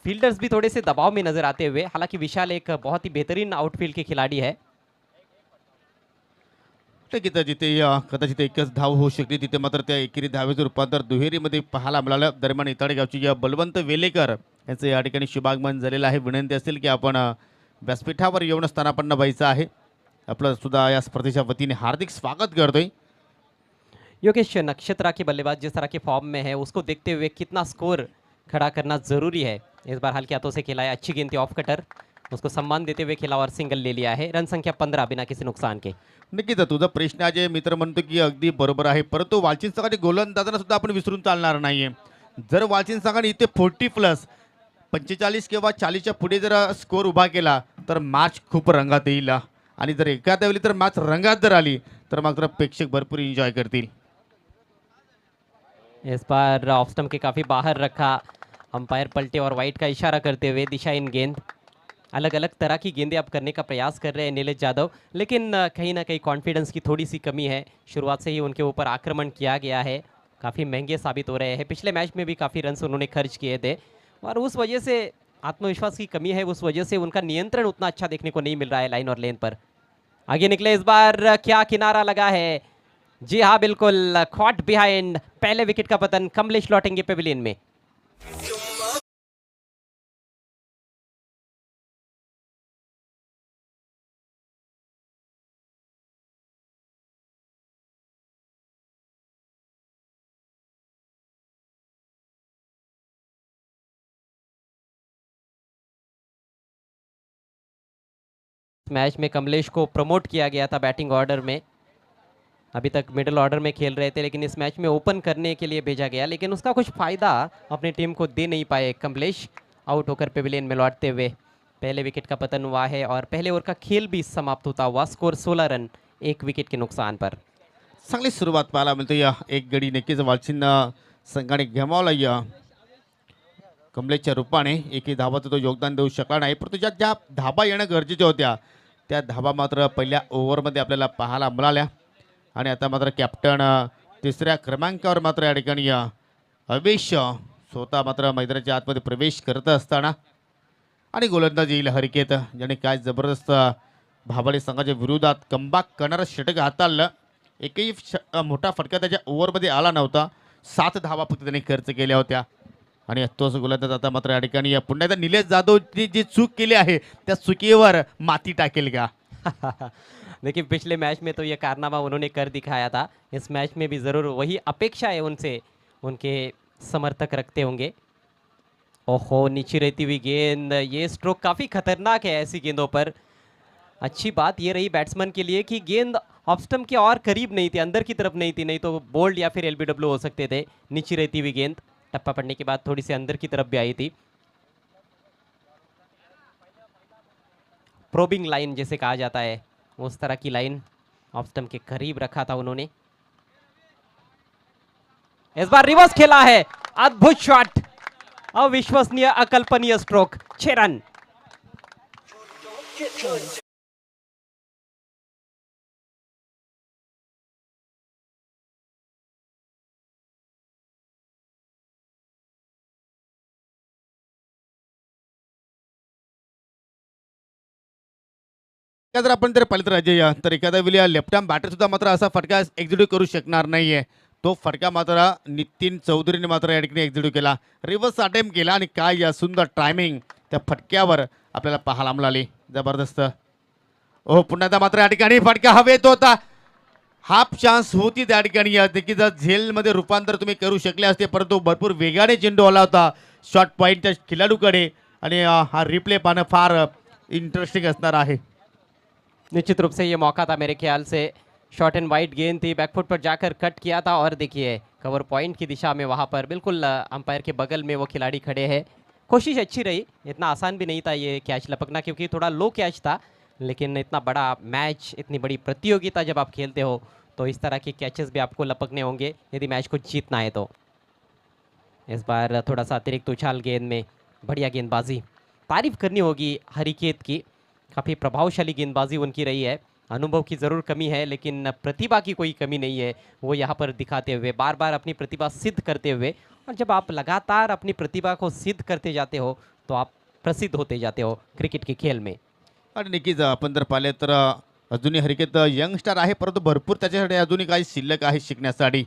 फील्डर्स भी थोड़े से दबाव में नजर आते हुए। हालांकि विशाल एक बहुत ही बेहतरीन आउटफील्ड के खिलाड़ी है।
नक्कीच जिथे कदाचित एकच धाव होऊ शकते तिथे मात्र त्या एकेरी धावेचं रूपांतर दुहेरीमध्ये पाहायला मिळालं. दरम्यान इताडे गावची बलवंत वेलेकर यांचं या ठिकाणी शुभागमन झालेलं आहे. विनंती असेल की आपण व्यासपीठावर येऊन स्थानापन्न व्हायचं आहे. आपलं सुद्धा या स्पर्धेच्या वतीने हार्दिक स्वागत करतोय.
योगेश नक्षत्रा के बल्लेबाज जिस तरह के फॉर्म में है, उसको देखते हुए कितना स्कोर खड़ा करना जरूरी है। इस बार हल्के हाथों से खेला है, अच्छी गेंद थी ऑफ कटर, उसको सम्मान देते हुए खेला और सिंगल ले लिया है। रन संख्या 15 बिना किसी नुकसान के।
नक्कीच तुझा प्रश्न अजय मित्र म्हणतो की अगदी बरोबर आहे, परंतु वालचिन संघाच्या गोलंदाजांना सुद्धा आपण विसरून चालणार नाहीये. जर वालचिन संघाने इथे 40+ 45 किंवा 40च्या पुढे जर स्कोर उभा केला तर मॅच खूप रंगात येईल. आणि जर एखाद्या वेळी तर मॅच रंगात जर आली तर मात्र प्रेक्षक भरपूर एंजॉय करतील.
इस बार ऑफ स्टंप के काफ़ी बाहर रखा, अंपायर पलटे और वाइट का इशारा करते हुए दिशा इन गेंद। अलग अलग तरह की गेंदें अब करने का प्रयास कर रहे हैं नीलेश यादव, लेकिन कहीं ना कहीं कॉन्फिडेंस की थोड़ी सी कमी है। शुरुआत से ही उनके ऊपर आक्रमण किया गया है, काफ़ी महंगे साबित हो रहे हैं। पिछले मैच में भी काफ़ी रन्स उन्होंने खर्च किए थे और उस वजह से आत्मविश्वास की कमी है, उस वजह से उनका नियंत्रण उतना अच्छा देखने को नहीं मिल रहा है लाइन और लेन पर। आगे निकले, इस बार क्या किनारा लगा है। जी हाँ बिल्कुल, कॉट बिहाइंड, पहले विकेट का पतन। कमलेश लौटेंगे पेविलियन में। मैच में कमलेश को प्रमोट किया गया था बैटिंग ऑर्डर में, अभी तक मिडिल ऑर्डर में खेल रहे थे, लेकिन इस मैच में ओपन करने के लिए भेजा गया, लेकिन उसका कुछ फायदा अपनी टीम को दे नहीं पाए कमलेश। आउट होकर पेविलियन में लौटते हुए पहले विकेट का पतन हुआ है और पहले ओवर का खेल भी समाप्त होता हुआ। स्कोर 16 रन 1 विकेट के नुकसान पर।
चांगली सुरुवात पाहायला मिळते. या एक गडी नक्कीच वालचिन संघाने गमावला. या कमलेशच्या रूपाने एकही धावाचं तो योगदान देऊ शकला नाही, परंतु ज्या धाबा येणं गरजेच्या होत्या त्या धाबा मात्र पहिल्या ओव्हरमध्ये आपल्याला पाहायला मिळाल्या. आणि आता मात्र कॅप्टन तिसऱ्या क्रमांकावर मात्र या ठिकाणी अवेश स्वतः मात्र मैदानाच्या आतमध्ये प्रवेश करत असताना आणि गोलंदाज येईल हरिकेत, ज्याने काय जबरदस्त भाबडी संघाच्या विरोधात कमबॅक करणारं षटक हाताळलं. एकही मोठा फटका त्याच्या ओव्हरमध्ये आला नव्हता. 7 धावा फक्त त्याने खर्च केल्या होत्या. आणि तोच गोलंदाज आता मात्र या ठिकाणी पुन्हा एकदा निलेश जाधवची जी चूक केली आहे त्या चुकीवर माती टाकेल का?
देखिए पिछले मैच में तो ये कारनामा उन्होंने कर दिखाया था, इस मैच में भी ज़रूर वही अपेक्षा है उनसे, उनके समर्थक रखते होंगे। ओहो, नीचे रहती हुई गेंद, ये स्ट्रोक काफ़ी खतरनाक है ऐसी गेंदों पर। अच्छी बात ये रही बैट्समैन के लिए कि गेंद ऑफ स्टंप के और करीब नहीं थी, अंदर की तरफ नहीं थी, नहीं तो बोल्ड या फिर एलबीडब्ल्यू हो सकते थे। नीचे रहती हुई गेंद टप्पा पड़ने के बाद थोड़ी सी अंदर की तरफ भी आई थी। प्रोबिंग लाइन जैसे कहा जाता है, उस तरह की लाइन ऑफ स्टंप के करीब रखा था उन्होंने। इस बार रिवर्स खेला है, अद्भुत शॉट, अविश्वसनीय अकल्पनीय स्ट्रोक, 6 रन।
जर आपण जर पाहिलं तर अजय तर एखाद्या वेळी लेफ्ट आर्म बॅटर सुद्धा मात्र असा फटका एक्झिक्यूट करू शकणार नाहीये. तो फटका मात्र नितीन चौधरीने मात्र या ठिकाणी एक्झिक्यूट केला, रिव्हर्स अटेम्प्ट केला आणि काय या सुंदर टायमिंग त्या फटक्यावर आपल्याला पाहायला मिळाली. जबरदस्त. ओ पुन्हा एकदा मात्र या ठिकाणी फटका हवेत होता, हाफ चान्स होती त्या ठिकाणी. नक्कीच झेलमध्ये रूपांतर तुम्ही करू शकले असते, परंतु भरपूर वेगाने चेंडू आला होता शॉर्ट पॉईंटच्या खिलाडूकडे आणि हा रिप्ले पाहणं फार इंटरेस्टिंग असणार आहे.
निश्चित रूप से ये मौका था मेरे ख्याल से, शॉर्ट एंड वाइड गेंद थी, बैकफुट पर जाकर कट किया था और देखिए कवर पॉइंट की दिशा में वहाँ पर बिल्कुल अंपायर के बगल में वो खिलाड़ी खड़े हैं। कोशिश अच्छी रही, इतना आसान भी नहीं था ये कैच लपकना, क्योंकि थोड़ा लो कैच था, लेकिन इतना बड़ा मैच, इतनी बड़ी प्रतियोगिता जब आप खेलते हो तो इस तरह के कैचेस भी आपको लपकने होंगे यदि मैच को जीतना है तो। इस बार थोड़ा सा अतिरिक्त उछाल गेंद में, बढ़िया गेंदबाजी, तारीफ करनी होगी हरिकेत की, काफ़ी प्रभावशाली गेंदबाजी उनकी रही है। अनुभव की ज़रूर कमी है, लेकिन प्रतिभा की कोई कमी नहीं है। वो यहाँ पर दिखाते हुए, बार बार अपनी प्रतिभा सिद्ध करते हुए, और जब आप लगातार अपनी प्रतिभा को सिद्ध करते जाते हो तो आप प्रसिद्ध होते जाते हो क्रिकेट के खेल में।
आणि नक्कीच आपण जर पाहिले तर अजूनही हरकत यंगस्टार आहे, परंतु भरपूर त्याच्यासाठी अजूनही काही शिल्लक आहे शिकण्यासाठी.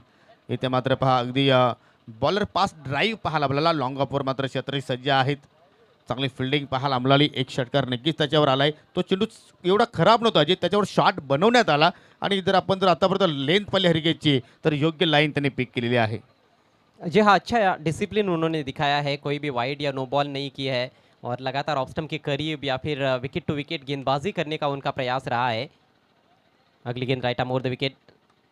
इथे मात्र पहा अगदी बॉलर पास ड्राईव्ह पाहायला आपल्याला लॉंग ऑफवर मात्र क्षेत्रही सज्ज आहेत. चांगली फिल्डिंग पाहायला मिळाली. एक षटकार नक्कीच त्याच्यावर आलाय. तो चेंडू एवढा खराब नव्हता जे त्याच्यावर शॉट बनवण्यात आला. आणि जर आपण जर आतापर्यंत लेंथ पाहिली हरिकेतची तर योग्य लाईन त्यांनी पिक केलेली आहे.
जी हाँ, अच्छा डिसिप्लिन उन्होंने दिखाया है, कोई भी वाइड या नो बॉल नहीं की है और लगातार ऑफ स्टंप के करीब या फिर विकेट टू विकेट गेंदबाजी करने का उनका प्रयास रहा है। अगली गेंद right arm over the wicket,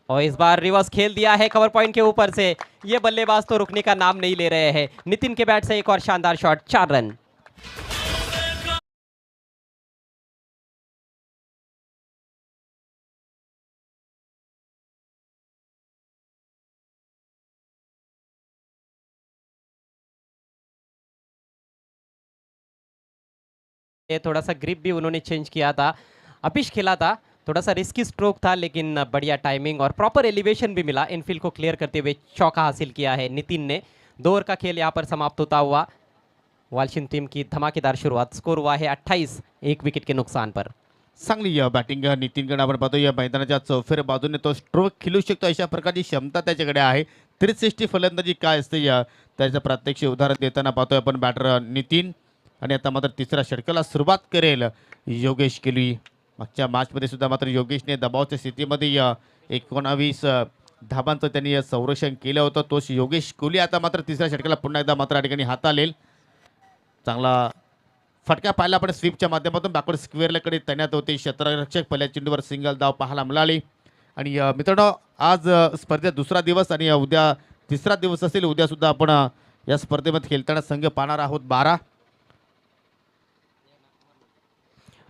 और इस बार रिवर्स खेल दिया है कवर पॉइंट के ऊपर से। ये बल्लेबाज तो रुकने का नाम नहीं ले रहे हैं। नितिन के बैट से एक और शानदार शॉट, 4 रन। ये थोड़ा सा ग्रिप भी उन्होंने चेंज किया था, अपिश खेला था, थोड़ा सा रिस्की स्ट्रोक था, लेकिन बढ़िया टाइमिंग और प्रॉपर एलिवेशन भी मिला। इनफील्ड को क्लियर करते हुए चौका हासिल किया है नितिन ने। 2 ओवर का खेल यहाँ पर समाप्त होता हुआ वालशिन टीम की धमाकेदार शुरुआत। स्कोर हुआ है 28, 1 विकेट के नुकसान पर।
चांगली बॅटिंग नितीनकडे आपण पाहतो. या मैदानाच्या चौफेर बाजूने तो स्ट्रोक खेळू शकतो अशा प्रकारची क्षमता त्याच्याकडे आहे. 360 फलंदाजी काय असते त्याचं प्रात्यक्षिक उदाहरण देताना पाहतोय आपण बॅटर नितीन. आणि आता मात्र तिसऱ्या षटकाला सुरुवात करेल योगेश केली. मागच्या मॅचमध्ये सुद्धा मात्र योगेशने दबावाच्या स्थितीमध्ये 19 धाबांचं त्यांनी संरक्षण केलं होतं. तोच योगेश कोहली आता मात्र तिसऱ्या षटकाला पुन्हा एकदा मात्र या ठिकाणी हाताळेल. चांगला फटका पाहिला आपण स्वीपच्या माध्यमातून बॅकवर्ड स्क्वेअरकडे तैनात होते क्षेत्ररक्षक. पहिल्या चेंडूवर सिंगल धाव पाहायला मिळाली. आणि मित्रांनो आज स्पर्धेत दुसरा दिवस आणि उद्या तिसरा दिवस असेल. उद्या सुद्धा आपण या स्पर्धेमध्ये खेळताना संघ पाहणार आहोत 12.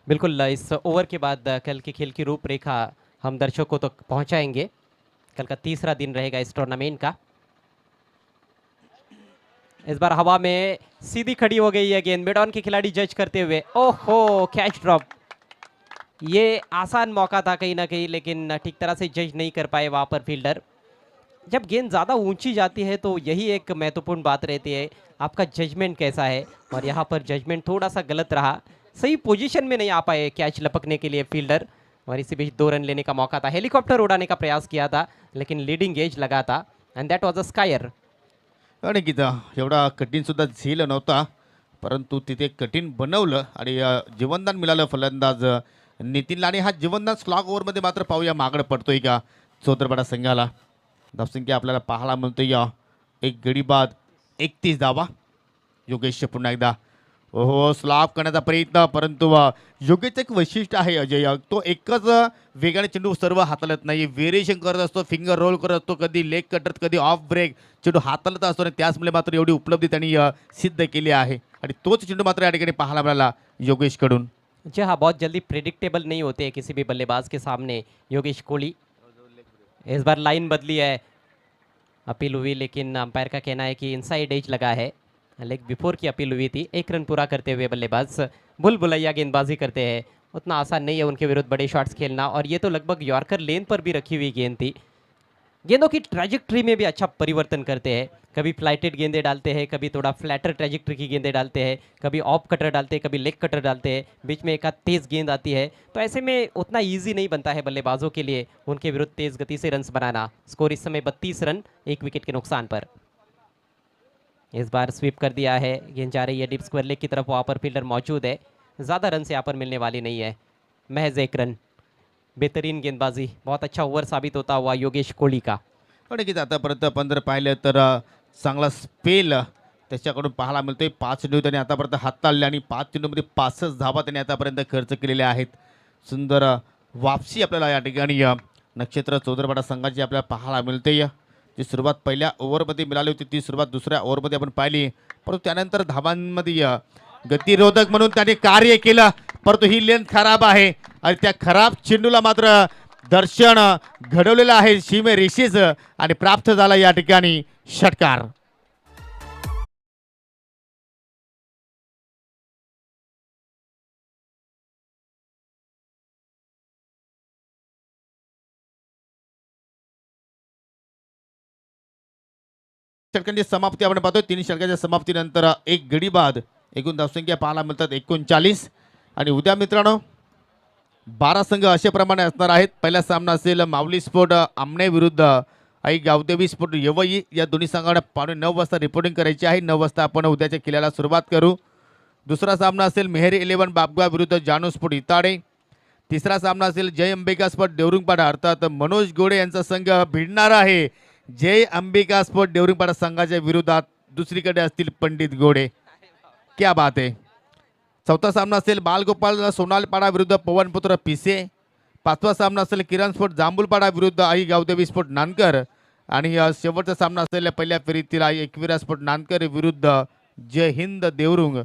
बिल्कुल, इस ओवर के बाद कल के खेल की रूपरेखा हम दर्शकों तक पहुंचाएंगे। कल का तीसरा दिन रहेगा इस टूर्नामेंट का। इस बार हवा में सीधी खड़ी हो गई है गेंद, मिड ऑन के खिलाड़ी जज करते हुए। ओहो, कैच ड्रॉप। ये आसान मौका था कहीं ना कहीं, लेकिन ठीक तरह से जज नहीं कर पाए वहाँ पर फील्डर। जब गेंद ज़्यादा ऊंची जाती है तो यही एक महत्वपूर्ण बात रहती है, आपका जजमेंट कैसा है। और यहाँ पर जजमेंट थोड़ा सा गलत रहा, सही पोजीशन में नहीं आ पाए कैच लपकने के लिए फील्डर, और इसी बीच 2 रन लेने का मौका था। हेलीकॉप्टर उड़ाने का प्रयास किया था, लेकिन लीडिंग एज लगा था, end that was a square.
आणि गीता एवढा कठीण सुद्धा झेल नव्हता, परंतु तिथे कठीण बनवलं आणि जीवनदान मिळालं फलंदाज नितीनला. आणि हा जीवनदान स्लॉग ओव्हरमध्ये मात्र पाहूया मागणं पडतोय का चौदरपाडा संघाला. धावसंख्या आपल्याला पाहायला मिळतोय एक गडी बाद 31 धावा. योगेश पुन्हा एकदा हो स्लॉप करण्याचा प्रयत्न, परंतु योगेशचं एक वैशिष्ट्य आहे अजय, तो एकच वेगाने चेंडू सर्व हाताळत नाही, व्हेरिएशन करत असतो, फिंगर रोल करत असतो, कधी लेग कटर कधी ऑफ ब्रेक चेंडू हाताळत असतो. आणि त्याचमुळे मात्र एवढी उपलब्धी त्यांनी सिद्ध केली आहे. आणि तोच चेंडू मात्र या ठिकाणी पाहायला मिळाला योगेशकडून.
जी हाँ, बहुत जल्दी प्रिडिक्टेबल नहीं होते हैं किसी भी बल्लेबाज के सामने योगेश कोहली। इस बार लाइन बदली है, अपील हुई, लेकिन अंपायर का कहना है कि इनसाइड एज लगा है। लेग बिफोर की अपील हुई थी। 1 रन पूरा करते हुए बल्लेबाज बुल बुलैया गेंदबाजी करते हैं, उतना आसान नहीं है उनके विरुद्ध बड़े शॉट्स खेलना, और ये तो लगभग यॉर्कर लेन पर भी रखी हुई गेंद थी। गेंदों की ट्रैजेक्टरी में भी अच्छा परिवर्तन करते हैं, कभी फ्लाइटेड गेंदें डालते हैं, कभी थोड़ा फ्लैटर ट्रैजेक्टरी की गेंदें डालते हैं, कभी ऑफ कटर डालते हैं, कभी लेग कटर डालते हैं, बीच में एक आध तेज़ गेंद आती है। तो ऐसे में उतना ईजी नहीं बनता है बल्लेबाजों के लिए उनके विरुद्ध तेज़ गति से रन्स बनाना। स्कोर इस समय 32 रन, 1 विकेट के नुकसान पर। इस बार स्वीप कर दिया है, गेंद जा रही है डीप स्क्वायर लेग की तरफ, वहाँ पर फील्डर मौजूद है, ज़्यादा रन से यहाँ पर मिलने वाली नहीं है, महज 1 रन। बेहतरीन गेंदबाजी, बहुत अच्छा ओवर साबित होता हुआ योगेश कोहली का।
आणि की आतापर्यंत आपण जर पाहिलं तर चांगला स्पेल त्याच्याकडून पाहायला मिळतोय. 5 चेंडू त्याने आतापर्यंत हाताळले आणि 5 चेंडूमध्ये 65 धावा त्याने आतापर्यंत खर्च केलेल्या आहेत. सुंदर वापसी आपल्याला या ठिकाणी नक्षत्र चौदरपाडा संघाची आपल्याला पाहायला मिळते. जी सुरुवात पहिल्या ओव्हरमध्ये मिळाली होती ती सुरुवात दुसऱ्या ओव्हरमध्ये आपण पाहिली, परंतु त्यानंतर धाबांमध्ये गतिरोधक म्हणून त्याने कार्य केलं, परंतु ही लेंथ खराब आहे. आणि त्या खराब चेंडूला मात्र दर्शन घडवलेलं आहे सीमेरेषेचं आणि प्राप्त झाला या ठिकाणी षटकार. षटकांची समाप्ती आपण पाहतोय. 3 षटकांच्या समाप्तीनंतर एक गडी बाद. एकूण धावसंख्या पाहायला मिळतात 39. आणि उद्या मित्रांनो 12 संघ अशाप्रमाणे असणार आहेत. पहिला सामना असेल माऊली स्पोर्ट आमणे विरुद्ध आई गावदेवी स्पोर्ट यवई. या दोन्ही संघांना 9:15 वाजता रिपोर्टिंग करायची आहे. 9 वाजता आपण उद्याच्या खेळाला सुरुवात करू. दुसरा सामना असेल मेहर 11 बापगाव विरुद्ध जानू स्पोर्ट इताडे. तिसरा सामना असेल जय अंबिका स्पोर्ट देवरुंगपाडा, अर्थात मनोज गोडे यांचा संघ भिडणार आहे जय अंबिका स्पोर्ट देवरुंगपाडा संघाच्या विरोधात. दुसरीकडे असतील पंडित गोडे. क्या बात आहे. चौथा सामना असेल बालगोपाल सोनालपाडा विरुद्ध पवनपुत्र पिसे. पाचवा सामना असेल किरण स्पोर्ट जांभूलपाडा विरुद्ध आई गावदेवी स्पोर्ट नानकर. आणि शेवटचा सामना असेल पहिल्या फेरीतील आई एकविरा स्पोर्ट नानकर विरुद्ध जय हिंद देवरुंग.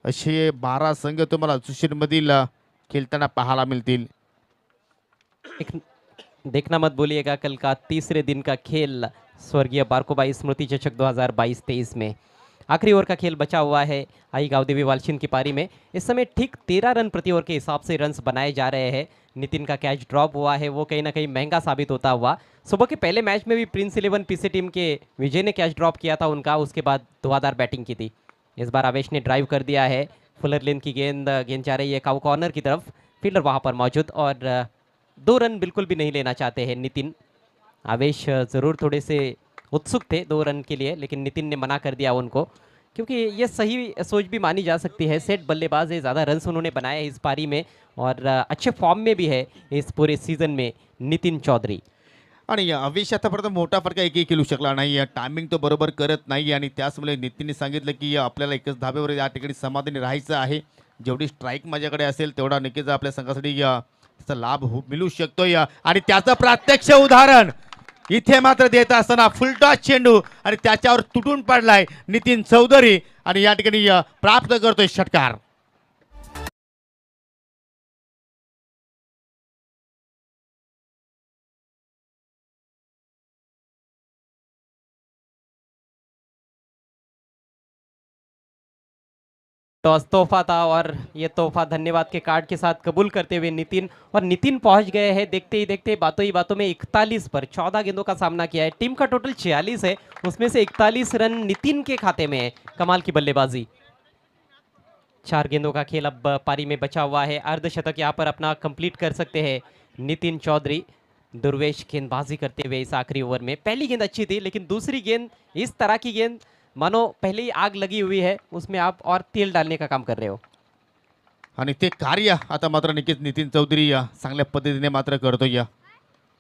असे 12 संघ तुम्हाला असोसिएशनमधील खेलताना पाहायला मिळतील.
देखना मत बोलिएगा कल का तीसरे दिन का खेल स्वर्गीय बारकोबाई स्मृति चषक 2022-23 में आखिरी ओवर का खेल बचा हुआ है आई गावदेवी वालचिन की पारी में. इस समय ठीक 13 रन प्रति ओवर के हिसाब से रन्स बनाए जा रहे हैं. नितिन का कैच ड्रॉप हुआ है, वो कहीं ना कहीं महंगा साबित होता हुआ. सुबह के पहले मैच में भी प्रिंस 11 पीसे टीम के विजय ने कैच ड्रॉप किया था उनका, उसके बाद धुआंधार बैटिंग की थी. इस बार आवेश ने ड्राइव कर दिया है. फुलर लेन की गेंद जा रही है काउ कॉर्नर की तरफ. फील्डर वहाँ पर मौजूद और 2 रन बिल्कुल भी नहीं लेना चाहते हैं नितिन. आवेश ज़रूर थोड़े से उत्सुक थे 2 रन के लिए, लेकिन नितिन ने मना कर दिया उनको, क्योंकि ये सही सोच भी मानी जा सकती है. सेट बल्लेबाज है, ज़्यादा रन्स उन्होंने बनाए इस पारी में और अच्छे फॉर्म में भी है इस पूरे सीजन में नितिन चौधरी.
आणि आवेश आतापर्यंत मोठा फरक एकही खेळू शकला नाही. टायमिंग तो बरोबर करत नाही आणि त्याचमुळे नितीनने सांगितलं की आपल्याला एकच धाब्यावर या ठिकाणी समाधानी राहायचं आहे. जेवढी स्ट्राईक माझ्याकडे असेल तेवढा नक्कीच आपल्या संघासाठी त्याचा लाभ मिळू शकतोय. आणि त्याचं प्रत्यक्ष उदाहरण इथे मात्र देत असताना फुलटॉस चेंडू आणि त्याच्यावर तुटून पडलाय नितीन चौधरी आणि या ठिकाणी प्राप्त करतोय षटकार.
टॉस तोहफा था और ये तोहफा धन्यवाद के कार्ड के साथ कबूल करते हुए नितिन, और नितिन पहुंच गए हैं देखते ही देखते बातों ही बातों में 41 पर 14 गेंदों का सामना किया है. टीम का टोटल 46 है, उसमें से 41 रन नितिन के खाते में है. कमाल की बल्लेबाजी. 4 गेंदों का खेल अब पारी में बचा हुआ है. अर्धशतक यहाँ पर अपना कंप्लीट कर सकते हैं नितिन चौधरी. दुर्वेश गेंदबाजी करते हुए इस आखिरी ओवर में. पहली गेंद अच्छी थी, लेकिन दूसरी गेंद इस तरह की गेंद मानो पहले ही आग लगी हुई है, उसमें आप और तेल डालने का काम कर रहे हो.
आणि ते कार्य आता मात्र नक्कीच नितीन चौधरी चांगल्या पद्धतीने मात्र करतोय.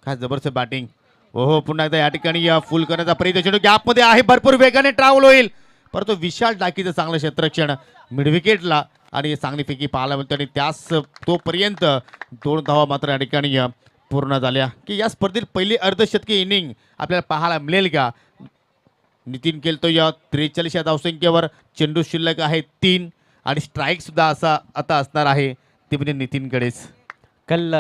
काय जबरदस्त बॅटिंग. ओहो, पुन्हा एकदा या ठिकाणी फुल करण्याचा प्रयत्न. चेंडू गॅपमध्ये आहे, भरपूर वेगाने ट्रॅव्हल होईल, परंतु विशाल डाकीचं चांगलं क्षेत्ररक्षण मिड विकेटला आणि चांगली फेकी पाहायला मिळते. आणि त्याच तोपर्यंत 2 धावा मात्र या ठिकाणी पूर्ण झाल्या. की या स्पर्धेत पहिली अर्धशतकी इनिंग आपल्याला पाहायला मिळेल का. नितीन खेळतोय 43 या धावसंख्येवर. चेंडू शिल्लक आहे 3 आणि स्ट्राईक सुद्धा असा आता असणार आहे ते म्हणजे नितीनकडेच.
कल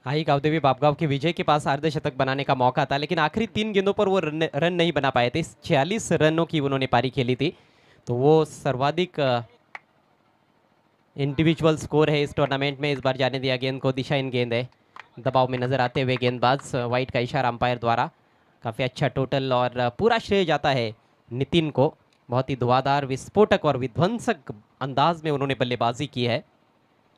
आई गावदेवी बापगांव के विजय के पास अर्धशतक बनाने का मौका था, लेकिन आखिरी 3 गेंदों पर वो रन नहीं बना पाए थे. 46 रनों की उन्होंने पारी खेली थी, तो वो सर्वाधिक इंडिविजुअल स्कोर है इस टूर्नामेंट में. इस बार जाने दिया गेंद को. दिशाहीन गेंद है, दबाव में नजर आते हुए गेंदबाज. वाइट का इशारा अंपायर द्वारा. काफ़ी अच्छा टोटल और पूरा श्रेय जाता है नितिन को. बहुत ही धुआंधार, विस्फोटक और विध्वंसक अंदाज में उन्होंने बल्लेबाजी की है,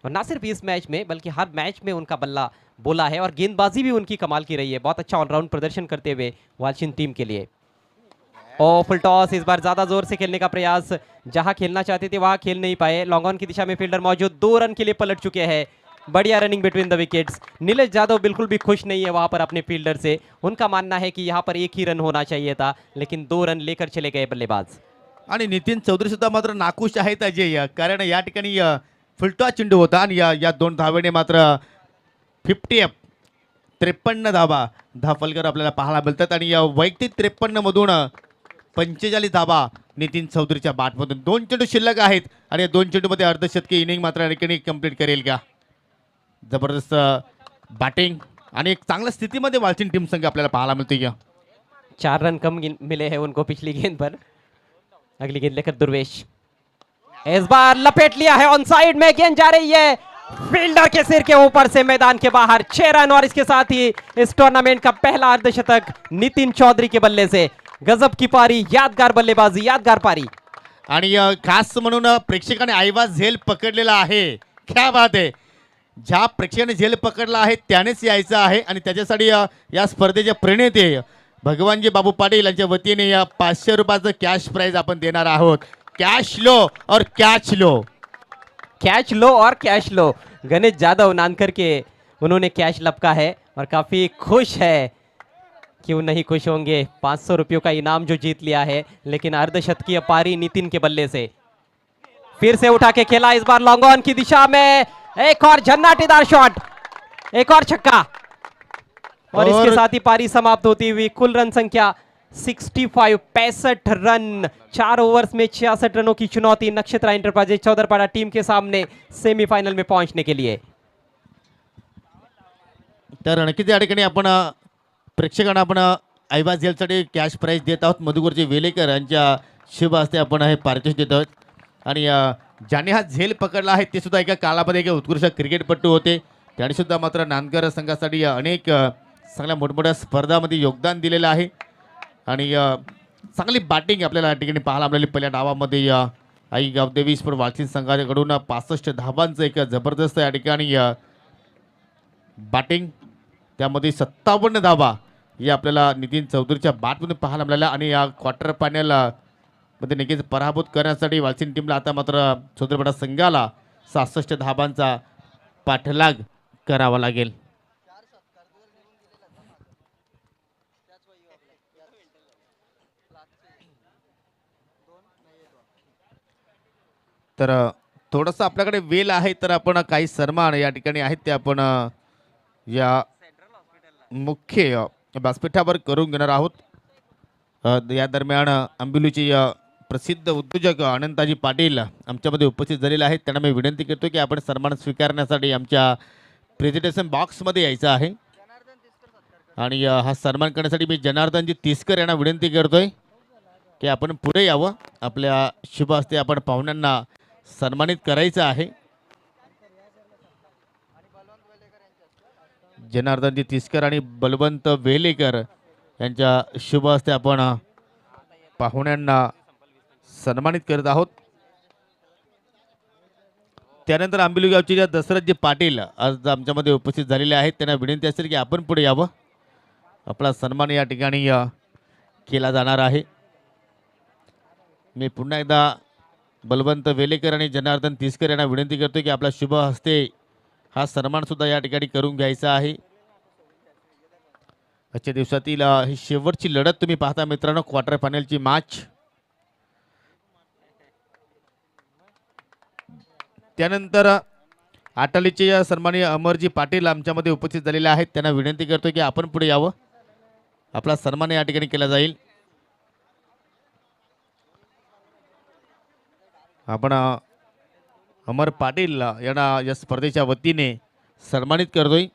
और ना सिर्फ इस मैच में बल्कि हर मैच में उनका बल्ला बोला है, और गेंदबाजी भी उनकी कमाल की रही है. बहुत अच्छा ऑलराउंड प्रदर्शन करते हुए वालचिन टीम के लिए. और फुल टॉस, इस बार ज़्यादा जोर से खेलने का प्रयास, जहां खेलना चाहते थे वहां खेल नहीं पाए. लॉन्ग ऑन की दिशा में फील्डर मौजूद, 2 रन के लिए पलट चुके हैं. बढ़िया running between the wickets. Nilesh Yadav बिल्कुल भी खुश नहीं है वहां पर अपने फील्डर से. उनका मानना है कि यहां पर 1 ही रन होना चाहिए था, लेकिन 2 रन लेकर चले गए बल्लेबाज.
आणि नितीन चौधरी सुद्धा मात्र नाखुश आहेत अजय, कारण या ठिकाणी फुलटॉस चेंडू होता आणि या 2 धावेने मात्र 53 धावा फलकर आपल्याला पाहायला मिळतात. आणि या वैयक्तिक 53 मधून 45 धावा नितीन चौधरीच्या बॅटमधून. 2 चेंडू शिल्लक आहेत आणि या 2 चेंडूमध्ये अर्धशतकी इनिंग मात्र या ठिकाणी कंप्लीट करेल का. जबरदस्त बॅटिंग आणि एक चांगल्या स्थितीमध्ये वालचिन टीम संघ आपल्याला पाहायला मिळते.
4 रन कम मिले हैं उनको पिछली गेंद पर. अगली गेंद लेकर दुर्वेश. इस बार लपेट लिया है, ऑन साइड में गेंद जा रही है फील्डर के सिर के ऊपर से मैदान के बाहर. 6 रन, और इसके साथ ही इस टूर्नामेंट का पहला अर्धशतक नितिन चौधरी के बल्ले से. गजब की पारी, यादगार बल्लेबाजी, यादगार पारी.
आणि खास म्हणून प्रेक्षकाने आईवा झेल पकडलेला आहे. क्या बात आहे. ज्या प्रेक्षकाने झेल पकडला आहे त्यानेच यायचं आहे आणि त्याच्यासाठी या स्पर्धेचे प्रणेते भगवानजी बाबू पाटील यांच्या वतीने या 500 रुपयाचं कॅश प्राइज आपण देणार आहोत. कॅश लो और कॅच लो.
कैच लो और कैश लो. गणेश जाधव नानकर के उन्होंने कैच लपका है और काफी खुश है. क्यों नहीं खुश होंगे, 500 रुपयों का इनाम जो जीत लिया है. लेकिन अर्धशतकीय पारी नितिन के बल्ले से फिर से उठा के खेला, इस बार लॉन्ग ऑन की दिशा में एक और झन्नाटेदार शॉट, एक और छक्का और इसके साथ ही पारी समाप्त होती हुई. कुल रन संख्या 65 रन. 4 ओवर्स में 66 रनों की चुनौती नक्षत्रा एंटरप्राइजेज चौदरपाड़ा टीम के सामने सेमीफाइनल में पहुंचने के लिए.
तर नक्कीच या ठिकाणी आपण प्रेक्षकांना आपण आईवा झेलसाठी कॅश प्राइज देत आहोत. मधुकरजी वेलेकर यांच्या शुभ हस्ते आपण हे पारितोषिक देत आहोत. आणि ज्याने हा झेल पकडला आहे ते सुद्धा एका काळामध्ये एक उत्कृष्ट क्रिकेटपटू होते. त्याने सुद्धा मात्र नांदगाव संघासाठी अनेक चांगल्या मोठमोठ्या स्पर्धामध्ये योगदान दिलेलं आहे. आणि चांगली बॅटिंग आपल्याला या ठिकाणी पाहायला मिळाली. पहिल्या डावामध्ये आई गावदेवी स्पोर्ट वाशिम संघाकडून 65 धावांचं एक जबरदस्त या ठिकाणी बॅटिंग, त्यामध्ये 57 धावा हे आपल्याला नितीन चौधरीच्या बॅटमधून पाहायला मिळाल्या. आणि या क्वार्टर फायनल मध्ये नक्कीच पराभूत करण्यासाठी वाशिम टीमला आता मात्र चौधरीपाडा संघाला 66 धावांचा पाठलाग करावा लागेल. तर थोडंसं आपल्याकडे वेळ आहे तर आपण काही सन्मान या ठिकाणी आहेत ते आपण या मुख्य व्यासपीठावर करून घेणार आहोत. या दरम्यान आंबिवलीचे प्रसिद्ध उद्योजक अनंताजी पाटील आमच्यामध्ये उपस्थित झालेले आहेत. त्यांना मी विनंती करतो की आपण सन्मान स्वीकारण्यासाठी आमच्या प्रेझेंटेशन बॉक्समध्ये यायचं आहे. आणि हा सन्मान करण्यासाठी मी जनार्दनजी तिसकर यांना विनंती करतोय की आपण पुढे यावं. आपल्या शुभ हस्ते आपण पाहुण्यांना सन्मानित करायचं आहे. जनार्दनजी तिसकर आणि बलवंत वेलेकर यांच्या शुभ हस्ते आपण पाहुण्यांना सन्मानित करत आहोत. त्यानंतर आंबिवली गावचे ज्या दशरथजी पाटील आज आमच्यामध्ये उपस्थित झालेले आहेत त्यांना विनंती असेल की आपण पुढे यावं. आपला सन्मान या ठिकाणी केला जाणार आहे. मी पुन्हा एकदा बलवंत वेलेकर आणि जनार्दन तिसकर यांना विनंती करतो की आपला शुभ हस्ते हा सन्मान सुद्धा या ठिकाणी करून घ्यायचा आहे. आजच्या दिवसातील ही शेवटची लढत तुम्ही पाहता मित्रांनो, क्वार्टर फायनलची मॅच. त्यानंतर आटालीचे सन्माननीय अमरजी पाटील आमच्यामध्ये उपस्थित झालेले आहेत. त्यांना विनंती करतो की आपण पुढे यावं. आपला सन्मान या ठिकाणी केला जाईल. आपण अमर पाटील यांना या स्पर्धेच्या वतीने सन्मानित करतोय.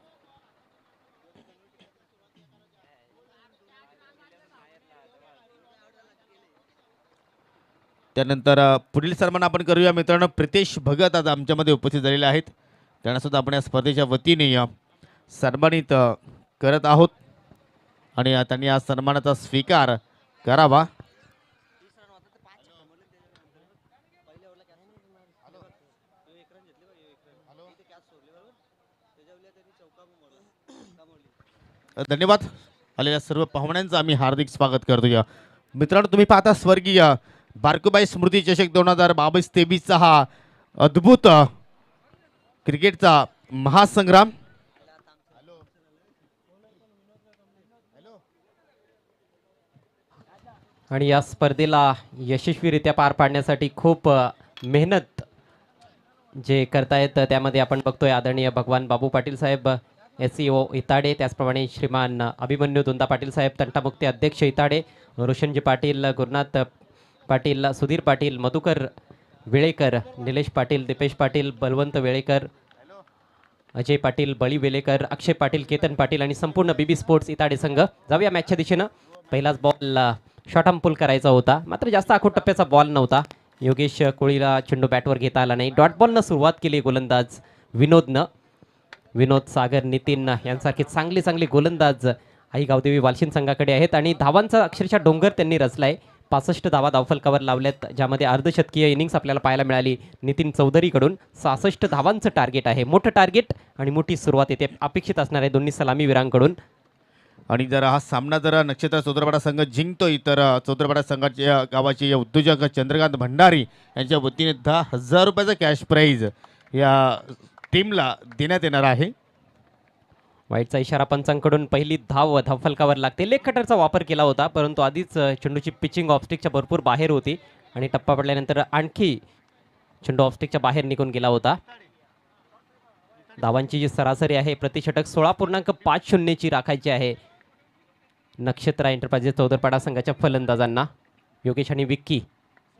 त्यानंतर पुढील सन्मान आपण करूया मित्रांनो. प्रितेश भगत आज आमच्यामध्ये उपस्थित झालेले आहेत. त्यांना सुद्धा आपण या स्पर्धेच्या वतीने सन्मानित करत आहोत आणि त्यांनी या सन्मानाचा स्वीकार करावा. धन्यवाद. आलेल्या सर्व पाहुण्यांचं आम्ही हार्दिक स्वागत करतो. मित्रांनो तुम्ही पाहता स्वर्गीय बारकुबाई स्मृती चषक 2022-23 हा अद्भुत क्रिकेटचा महासंग्राम.
आणि या स्पर्धेला यशस्वीरित्या पार पाडण्यासाठी खूप मेहनत जे करतायत त्यामध्ये आपण बघतोय आदरणीय भगवान बाबू पाटील साहेब SEO इताडे, त्याचप्रमाणे श्रीमान अभिमन्यू दुंदा पाटील साहेब तंटामुक्ती अध्यक्ष इताडे, रोशनजी पाटील, गुरुनाथ पाटील, सुधीर पाटील, मधुकर वेळेकर, निलेश पाटील, दीपेश पाटील, बलवंत वेळेकर, अजय पाटील, बळी वेलेकर, अक्षय पाटील, केतन पाटील आणि संपूर्ण BB स्पोर्ट्स इताडे संघ. जाऊया मॅचच्या दिशेनं. पहिलाच बॉल शॉर्ट आर्म पुल करायचा होता, मात्र जास्त आखूड टप्प्याचा बॉल नव्हता. योगेश कोळीला चेंडू बॅटवर घेता आला नाही. डॉट बॉलनं सुरुवात केली गोलंदाज विनोदनं. विनोद, सागर, नितीन यांसारखे चांगले गोलंदाज आई गावदेवी वालशिन संघाकडे आहेत आणि धावांचा अक्षरशः डोंगर त्यांनी रचलाय. 65 धावा धावफलकावर लावल्यात, ज्यामध्ये अर्धशतकीय इनिंग्स आपल्याला पाहायला मिळाली नितीन चौधरीकडून. 66 धावांचं टार्गेट आहे, मोठं टार्गेट आणि मोठी सुरुवात येते अपेक्षित असणार आहे दोन्ही सलामीवीरांकडून.
आणि जर हा सामना जर नक्षत्र चौदरपाडा संघ जिंकतोय तर चौदरपाडा संघाच्या गावाचे उद्योजक चंद्रकांत भंडारी यांच्या वतीने 10,000 रुपयाचा कॅश प्राईज या टीमला देण्यात येणार आहे.
वाईटचा इशारा पंचांकडून पहिली धावफलकावर लागते. लेग कटरचा वापर केला होता, परंतु आधीच चेंडूची पिचिंग ऑफस्टिकच्या भरपूर बाहेर होती आणि टप्पा पडल्यानंतर आणखी चेंडू ऑफस्टिकच्या बाहेर निघून गेला होता. धावांची जी सरासरी आहे प्रतिषटक 16.50 ची राखायची आहे नक्षत्रा एंटरप्राइजेस चौदरपाडा संघाच्या फलंदाजांना. योगेश आणि विक्की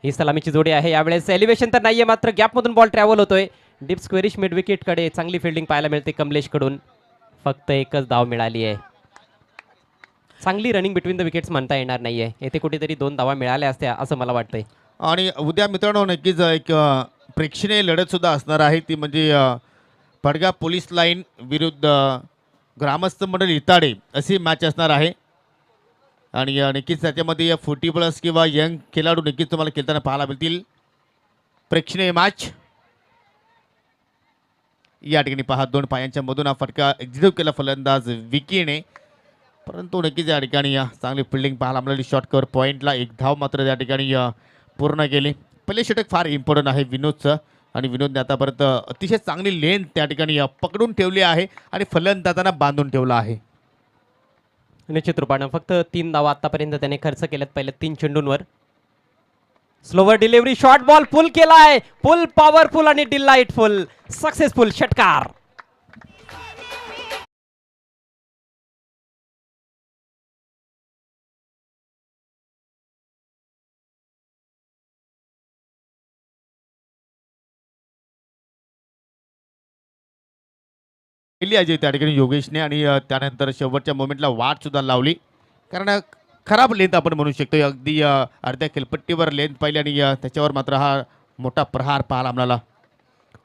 ही सलामीची जोडी आहे. यावेळेस एलिव्हेशन तर नाहीये, मात्र गॅपमधून बॉल ट्रॅव्हल होतोय. डीप स्क्वेरिश मिड विकेटकडे चांगली फिल्डिंग पाहायला मिळते कमलेशकडून. फक्त एकच धाव मिळाली आहे. चांगली रनिंग बिटवीन द विकेट्स म्हणता येणार नाहीये. येथे कुठेतरी 2 धावा मिळाल्या असत्या असं मला वाटतंय.
आणि उद्या मित्रांनो नक्कीच एक प्रेक्षणीय लढत सुद्धा असणार आहे. ती म्हणजे पडगा पोलीस लाईन विरुद्ध ग्रामस्थ मंडळ इताडे अशी मॅच असणार आहे. आणि नक्कीच त्याच्यामध्ये 40+ किंवा यंग खेळाडू नक्कीच तुम्हाला खेळताना पाहायला मिळतील. प्रेक्षणीय मॅच या ठिकाणी पहा 2 पायांच्या मधून हा फटका एक्झिक्यूट केला फलंदाज विकीने, परंतु नक्कीच या ठिकाणी चांगली फिल्डिंग पाहायला मिळाली. शॉर्ट कव्हर पॉईंटला 1 धाव मात्र या ठिकाणी पूर्ण केली. पहिले षटक फार इम्पॉर्टंट आहे विनोदचं आणि विनोदने आतापर्यंत अतिशय चांगली लेंथ त्या ठिकाणी पकडून ठेवली आहे आणि फलंदाजांना बांधून ठेवला आहे.
निश्चित रूपानं फक्त 3 धावा आतापर्यंत त्याने खर्च केल्यात पहिल्या 3 चेंडूंवर. Slower delivery, short ball full केलाय, फुल पॉवरफुल आणि डिलाइटफुल सक्सेसफुल षटकार.
केली अजय त्या ठिकाणी योगेशने आणि त्यानंतर शेवटच्या मोमेंटला वाट सुद्धा लावली, कारण खराब लेंथ आपण म्हणू शकतो. अगदी अर्ध्या खेळपट्टीवर लेंथ पाहिली आणि त्याच्यावर मात्र हा मोठा प्रहार पाहायला मिळाला.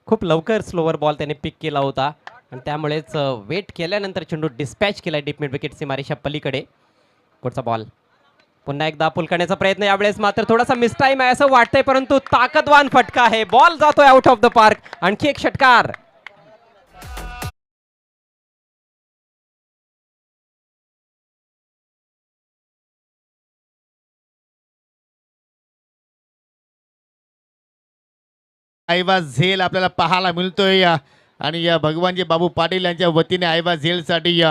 खूप लवकर स्लोवर बॉल त्याने पिक केला होता आणि त्यामुळेच वेट केल्यानंतर चेंडू डिस्पॅच केला डीप मिड विकेट सीमारेषा पलीकडे. पुढचा बॉल पुन्हा एकदा पुल करण्याचा प्रयत्न, यावेळेस मात्र थोडासा मिसटाईम आहे असं वाटतंय, परंतु ताकदवान फटका आहे. बॉल जातोय आउट ऑफ द पार्क. आणखी एक षटकार.
आयवा झेल आपल्याला पाहायला मिळतोय आणि या भगवानजी बाबू पाटील यांच्या वतीने आयवा झेलसाठी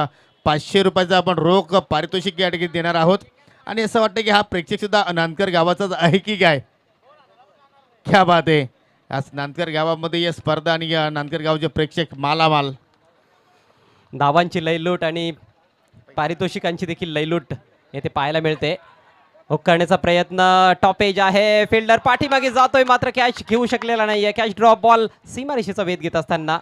500 रुपयाचा आपण रोख पारितोषिक या ठिकाणी देणार आहोत. आणि असं वाटतं की हा प्रेक्षक सुद्धा नांदकर गावाचाच आहे की काय. क्या बात आहे. आज नांदकर गावामध्ये या स्पर्धा आणि या नांदकर गावचे प्रेक्षक मालामाल.
धावांची लयलूट आणि पारितोषिकांची देखील लयलूट येथे पाहायला मिळते. हुक करण्याचा प्रयत्न, टॉप एज आहे, फिल्डर पाठीमागे जातोय मात्र कॅच घेऊ शकलेला नाहीये. कॅच ड्रॉप बॉल सीमारेषेचा वेध घेत असताना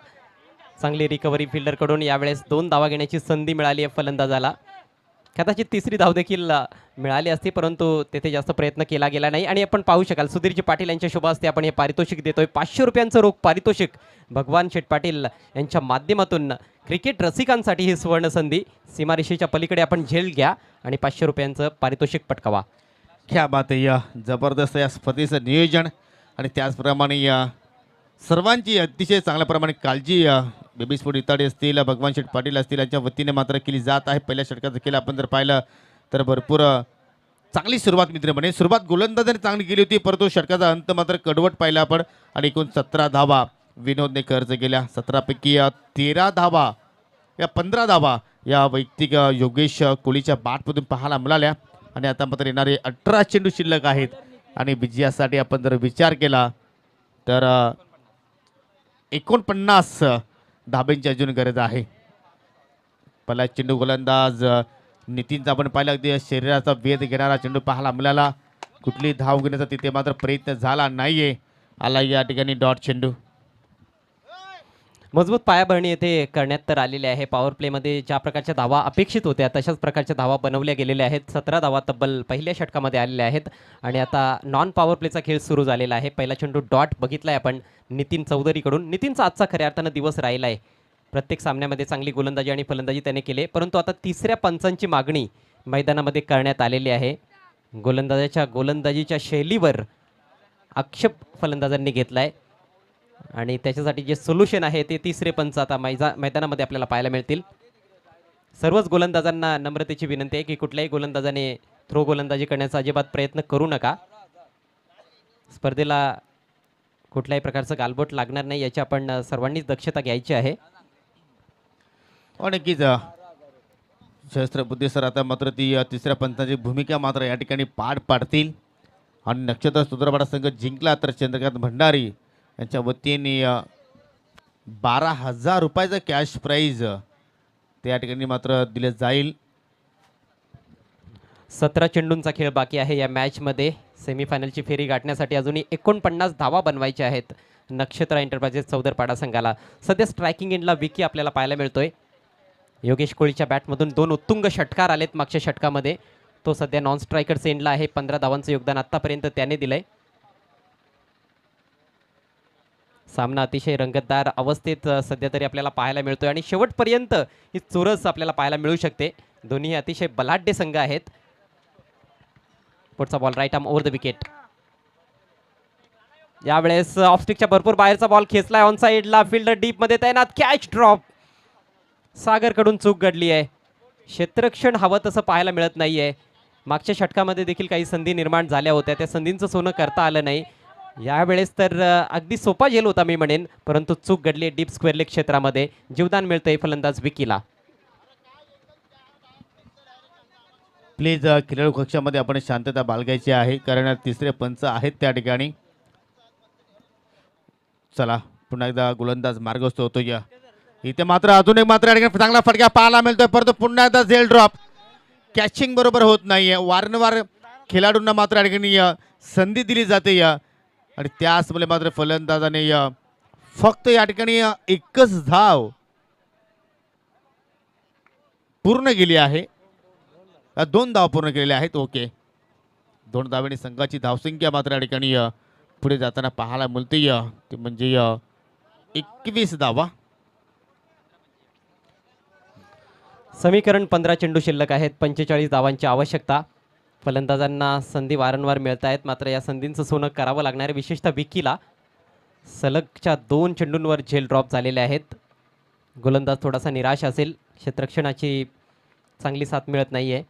चांगली रिकव्हरी फिल्डरकडून. यावेळेस 2 धावा घेण्याची संधी मिळाली आहे फलंदाजाला. कदाचित 3री धाव देखील मिळाली असती, परंतु तेथे जास्त प्रयत्न केला गेला नाही. आणि आपण पाहू शकाल सुधीरजी पाटील यांच्या शुभ हस्ते आपण हे पारितोषिक देतोय. 500 रुपयांचं रोख पारितोषिक भगवान शेठ पाटील यांच्या माध्यमातून क्रिकेट रसिकांसाठी ही सुवर्ण संधी. सीमारेषेच्या पलीकडे आपण झेल घ्या आणि 500 रुपयांचं पारितोषिक पटकावा.
क्या बात आहे. या जबरदस्त या स्पर्धेचं नियोजन आणि त्याचप्रमाणे या सर्वांची अतिशय चांगल्या प्रमाणे काळजी बेबी स्पोर्ट इताडे असतील, भगवान शेठ पाटील असतील यांच्या वतीने मात्र केली जात आहे. पहिल्या षटकाचं केलं आपण जर पाहिलं तर भरपूर चांगली सुरुवात मित्र म्हणे. सुरुवात गोलंदाजाने चांगली केली होती, परंतु षटकाचा अंत मात्र कडवट पाहिला आपण. आणि एकूण 17 धावा विनोदने खर्च केल्या. 17पैकी 13 धावा या 15 धावा या वैयक्तिक योगेश कोहलीच्या बॅटमधून पाहायला मिळाल्या. आणि आता मात्र येणारे 18 चेंडू शिल्लक आहेत आणि विजयासाठी आपण जर विचार केला तर 49 धाब्यांची अजून गरज आहे. पहिला चेंडू गोलंदाज नितीनचा आपण पाहिला, अगदी शरीराचा वेध घेणारा चेंडू पाहायला मिळाला. कुठली धाव घेण्याचा तिथे मात्र प्रयत्न झाला नाहीये. आला या ठिकाणी डॉट चेंडू.
मजबूत पायाभरणी येथे करण्यात तर आलेली आहे. पॉवर प्लेमध्ये ज्या प्रकारच्या धावा अपेक्षित होत्या तशाच प्रकारच्या धावा बनवल्या गेलेल्या आहेत. 17 धावा तब्बल पहिल्या षटकामध्ये आलेल्या आहेत. आणि आता नॉन पॉवर प्लेचा खेळ सुरू झालेला आहे. पहिला चेंडू डॉट बघितलाय आपण नितीन चौधरीकडून. नितीनचा आजचा खऱ्या अर्थानं दिवस राहिला आहे. प्रत्येक सामन्यामध्ये चांगली गोलंदाजी आणि फलंदाजी त्याने केली, परंतु आता तिसऱ्या पंचांची मागणी मैदानामध्ये करण्यात आलेली आहे. गोलंदाजीच्या शैलीवर आक्षेप फलंदाजांनी घेतलाय आणि त्याच्यासाठी जे सोल्युशन आहे ते तिसरे पंच आता मैदानामध्ये आपल्याला पाहायला मिळतील. सर्वच गोलंदाजांना नम्रतेची विनंती आहे की कुठल्याही गोलंदाजाने थ्रो गोलंदाजी करण्याचा अजिबात प्रयत्न करू नका. स्पर्धेला कुठल्याही प्रकारचं गालबोट लागणार नाही याची आपण सर्वांनीच दक्षता घ्यायची आहे.
नक्कीच सहस्त्रबुद्धे सर आता मात्र ती तिसऱ्या पंचाची भूमिका मात्र या ठिकाणी पार पाडतील आणि नक्षत्र सुंदरपाडा संघ जिंकला तर चंद्रकांत भंडारी यांच्या वतीने 12,000 रुपयाचं कॅश प्राईज त्या ठिकाणी मात्र दिले जाईल.
17 चेंडूंचा खेळ बाकी आहे या मॅचमध्ये. सेमीफायनलची फेरी गाठण्यासाठी अजूनही 49 धावा बनवायच्या आहेत नक्षत्र एंटरप्राइजेस चौदरपाडा संघाला. सध्या स्ट्रायकिंग एंडला विकी आपल्याला पाहायला मिळतोय. योगेश कोळीच्या बॅटमधून 2 उत्तुंग षटकार आलेत मागच्या षटकामध्ये. तो सध्या नॉन स्ट्रायकर्स एंडला आहे. 15 धावांचं योगदान आतापर्यंत त्याने दिलंय. सामना अतिशय रंगतदार अवस्थेत सध्या तरी आपल्याला पाहायला मिळतोय आणि शेवटपर्यंत ही चुरस आपल्याला पाहायला मिळू शकते. दोन्ही अतिशय बलाढ्य संघ आहेत. पुढचा ball right arm over the wicket. यावेळेस ऑफस्टिकच्या भरपूर बाहेरचा बॉल खेचलाय ऑन साइडला. फिल्डर डीप मध्ये तैनात. Catch drop. सागरकडून चूक घडली आहे. क्षेत्ररक्षण हवं तसं पाहायला मिळत नाहीये. मागच्या षटकामध्ये देखील काही संधी निर्माण झाल्या होत्या. त्या संधींचं सोनं करता आलं नाही. यावेळेस तर अगदी सोपा झेल होता मी म्हणेन, परंतु चूक घडली डीप स्क्वेअर लेग क्षेत्रामध्ये. जीवदान मिळतंय फलंदाज विकीला.
प्लीज खेळाडू कक्षामध्ये आपण शांतता बाळगायची आहे कारण तिसरे पंच आहेत त्या ठिकाणी. चला पुन्हा एकदा गोलंदाज मार्गस्थ होतो. या इथे मात्र अजून एक मात्र चांगला फटका पाहायला मिळतोय, परंतु पुन्हा एकदा झेल ड्रॉप. कॅचिंग बरोबर होत नाहीये. वारंवार खेळाडूंना मात्र या ठिकाणी संधी दिली जाते आणि त्याचमुळे मात्र फलंदाजाने फक्त या ठिकाणी एकच धाव पूर्ण केली आहे. 2 धाव पूर्ण केलेल्या आहेत. ओके, 2 धावांनी संघाची धावसंख्या मात्र या ठिकाणी पुढे जाताना पाहायला मिळते. ते म्हणजे 21 धावा.
समीकरण 15 चेंडू शिल्लक आहेत. 45 धावांची आवश्यकता. फलंदाजांना संधी वारंवार मिळत आहेत, मात्र या संधींचं सोनं करावं लागणार आहे. विशेषतः विकीला सलगच्या 2 चेंडूंवर झेल ड्रॉप झालेले आहेत. गोलंदाज थोडासा निराश असेल. क्षेत्ररक्षणाची चांगली साथ मिळत नाहीये.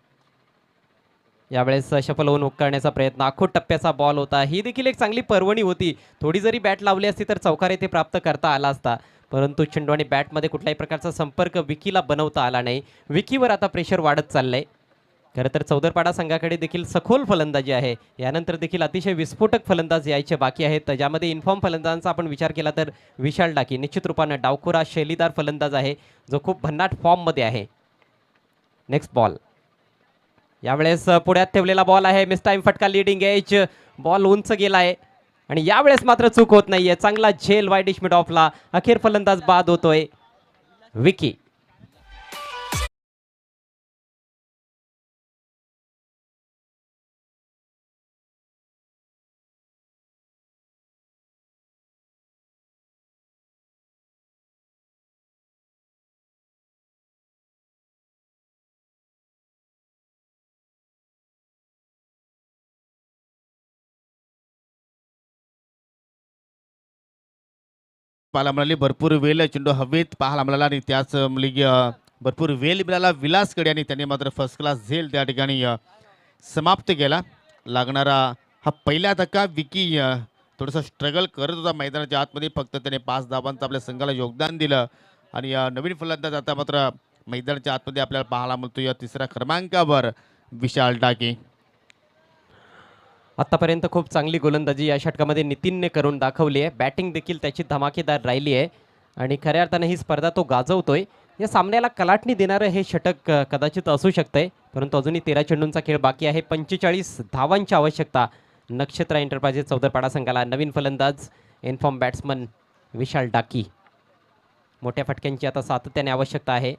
यावेळेस शफल होऊन हुक करण्याचा प्रयत्न. आखो टप्प्याचा बॉल होता. ही देखील एक चांगली पर्वणी होती. थोडी जरी बॅट लावली असती तर चौकार येथे प्राप्त करता आला असता, परंतु चेंडू आणि बॅटमध्ये कुठल्याही प्रकारचा संपर्क विकीला बनवता आला नाही. विकीवर आता प्रेशर वाढत चाललंय. खरं तर चौदरपाडा संघाकडे देखील सखोल फलंदाजी आहे. यानंतर देखील अतिशय विस्फोटक फलंदाज यायचे बाकी आहेत, ज्यामध्ये इन्फॉर्म फलंदाजांचा आपण विचार केला तर विशाल डाकी निश्चित रूपानं डावखोरा शैलीदार फलंदाज आहे, जो खूप भन्नाट फॉर्ममध्ये आहे. Next ball. यावेळेस पुढ्यात ठेवलेला बॉल आहे. मिस टाइम फटका लीडिंग एज. बॉल उंच गेलाय आणि यावेळेस मात्र चूक होत नाहीये. चांगला झेल वाईडिश मिड ऑफला. अखेर फलंदाज बाद होतोय विकी.
पाहायला मिळाली भरपूर वेळ चेंडू हवेत पाहायला मिळाला आणि त्याच भरपूर वेळ मिळाला विलासकडे आणि त्यांनी मात्र फर्स्ट क्लास झेल त्या ठिकाणी समाप्त केला. लागणारा हा पहिला धक्का. विकी थोडंसं स्ट्रगल करत होता मैदानाच्या आतमध्ये, फक्त त्याने 5 धावांचं आपल्या संघाला योगदान दिलं आणि नवीन फलंदाज आता मात्र मैदानाच्या आतमध्ये आपल्याला पाहायला मिळतो या 3ऱ्या क्रमांकावर विशाल डाके.
आतापर्यंत खूप चांगली गोलंदाजी या षटकामध्ये नितीनने करून दाखवली आहे. बॅटिंग देखील त्याची धमाकेदार राहिली आहे आणि खऱ्या अर्थाने ही स्पर्धा तो गाजवतोय. या सामन्याला कलाटणी देणारं हे षटक कदाचित असू शकतंय, परंतु अजूनही 13 चेंडूंचा खेळ बाकी आहे. 45 धावांची आवश्यकता नक्षत्र एंटरप्राइजेस चौदरपाडा संघाला. नवीन फलंदाज इन्फॉर्म बॅट्समन विशाल डाकी. मोठ्या फटक्यांची आता सातत्याने आवश्यकता आहे.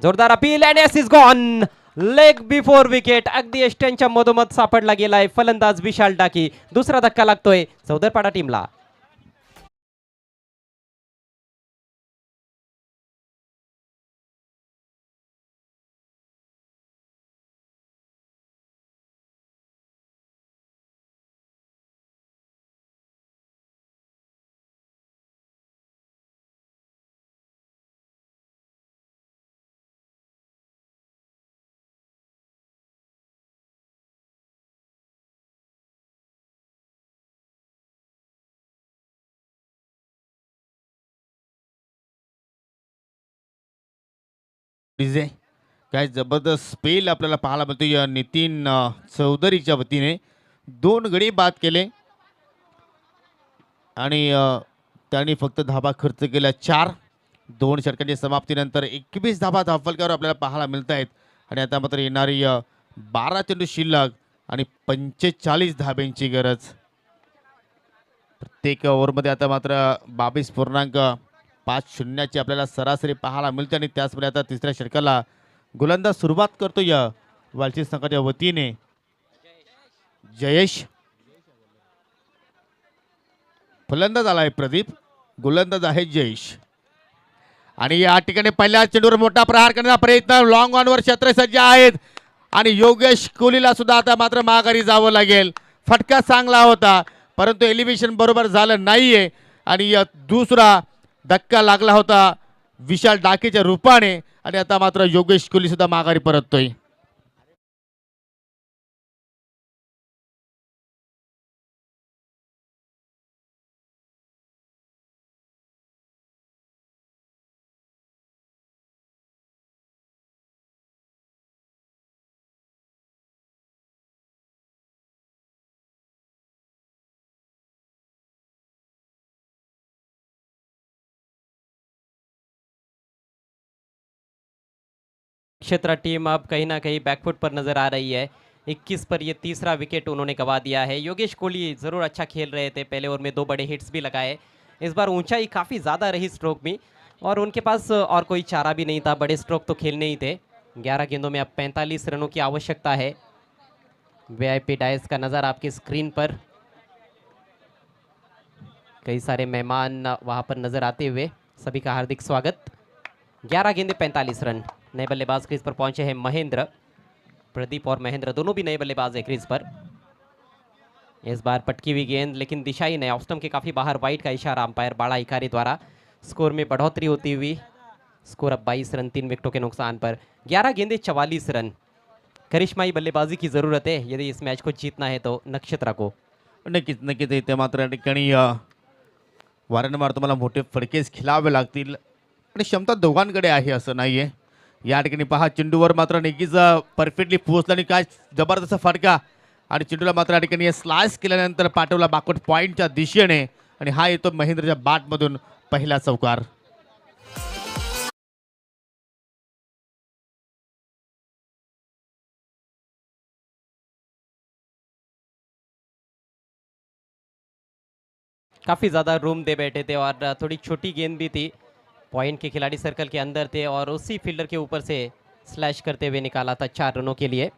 जोरदार appeal and S is gone. Leg before wicket. अगदी यष्ट्यांच्या मधोमध सापडला गेलाय फलंदाज विशाल डाकी. दुसरा धक्का लागतोय चौदरपाडा टीमला.
विजय काय जबरदस्त स्पेल आपल्याला पाहायला मिळतो या नितीन चौधरीच्या वतीने 2 गडी बाद केले आणि त्यांनी फक्त धाबा खर्च केल्या 4. 2 षटकांच्या समाप्तीनंतर 21 धाबा धावफलकावर आपल्याला पाहायला मिळत आहेत आणि आता मात्र येणारी 12 चेंडू शिल्लक आणि 45 धाब्यांची गरज. प्रत्येक ओव्हरमध्ये आता मात्र 22.50 आपल्याला सरासरी पाहायला मिळते आणि त्याचप्रमाणे आता तिसऱ्या षटकाला गोलंदाज सुरुवात करतो या वालची संघाच्या वतीने जयेश. फलंदाज आलाय प्रदीप, गोलंदाज आहे जयेश आणि या ठिकाणी पहिल्या चेंडूवर मोठा प्रहार करण्याचा प्रयत्न, लॉंग ऑनवर क्षेत्रसज्ज आहेत आणि योगेश कोहलीला सुद्धा आता मात्र माघारी जावं लागेल. फटका चांगला होता परंतु एलिव्हेशन बरोबर झालं नाहीये आणि दुसरा धक्का लागला होता विशाल डाकेच्या रूपाने आणि आता मात्र योगेश कोहली सुद्धा माघारी परततोय.
क्षेत्र टीम अब कहीं ना कहीं बैकफुट पर नजर आ रही है. 21 पर ये तीसरा विकेट उन्होंने गवा दिया है. योगेश कोहली ज़रूर अच्छा खेल रहे थे, पहले ओवर में 2 बड़े हिट्स भी लगाए. इस बार ऊंचाई काफ़ी ज़्यादा रही स्ट्रोक में और उनके पास और कोई चारा भी नहीं था, बड़े स्ट्रोक तो खेलने ही थे. 11 गेंदों में अब 45 रनों की आवश्यकता है. वीआईपी डायस का नज़र आपकी स्क्रीन पर, कई सारे मेहमान वहाँ पर नजर आते हुए, सभी का हार्दिक स्वागत. 11 गेंदे 45 रन. नए बल्लेबाज क्रीज पर पहुंचे हैं महेंद्र. प्रदीप और महेंद्र दोनों भी नए बल्लेबाज है क्रीज पर. इस बार पटकी हुई गेंद लेकिन दिशा ही नहीं, ऑफ स्टंप के काफी बाहर, वाइड का इशारा अंपायर बाड़ा इकारी द्वारा. स्कोर में बढ़ोतरी होती हुई स्कोर अब 22 रन 3 विकेटों के नुकसान पर. 11 गेंदे 44 रन. करिश्माई बल्लेबाजी की जरूरत है यदि इस मैच को जीतना है तो नक्षत्रा को.
नक्कीच नक्कीच इथे मात्र या ठिकाणी वारंवार तुम्हाला मोठे फडकेच खेळावे लागतील आणि क्षमता दोघांकडे आहे असं नाहीये. या ठिकाणी पहा चेंडूवर मात्र नक्कीच परफेक्टली पोहोचला आणि काय जबरदस्त फटका आणि चेंडूला मात्र या ठिकाणी स्लाइस केल्यानंतर पाठवला बॅकवर्ड पॉईंटच्या दिशेने आणि हा येतो महेंद्रच्या बॅटमधून पहिला चौकार.
काफ़ी ज़्यादा रूम दे बैठे थे और थोड़ी छोटी गेंद भी थी. पॉइंट के खिलाड़ी सर्कल के अंदर थे और उसी फील्डर के ऊपर से स्लैश करते हुए निकाला था 4 रनों के लिए.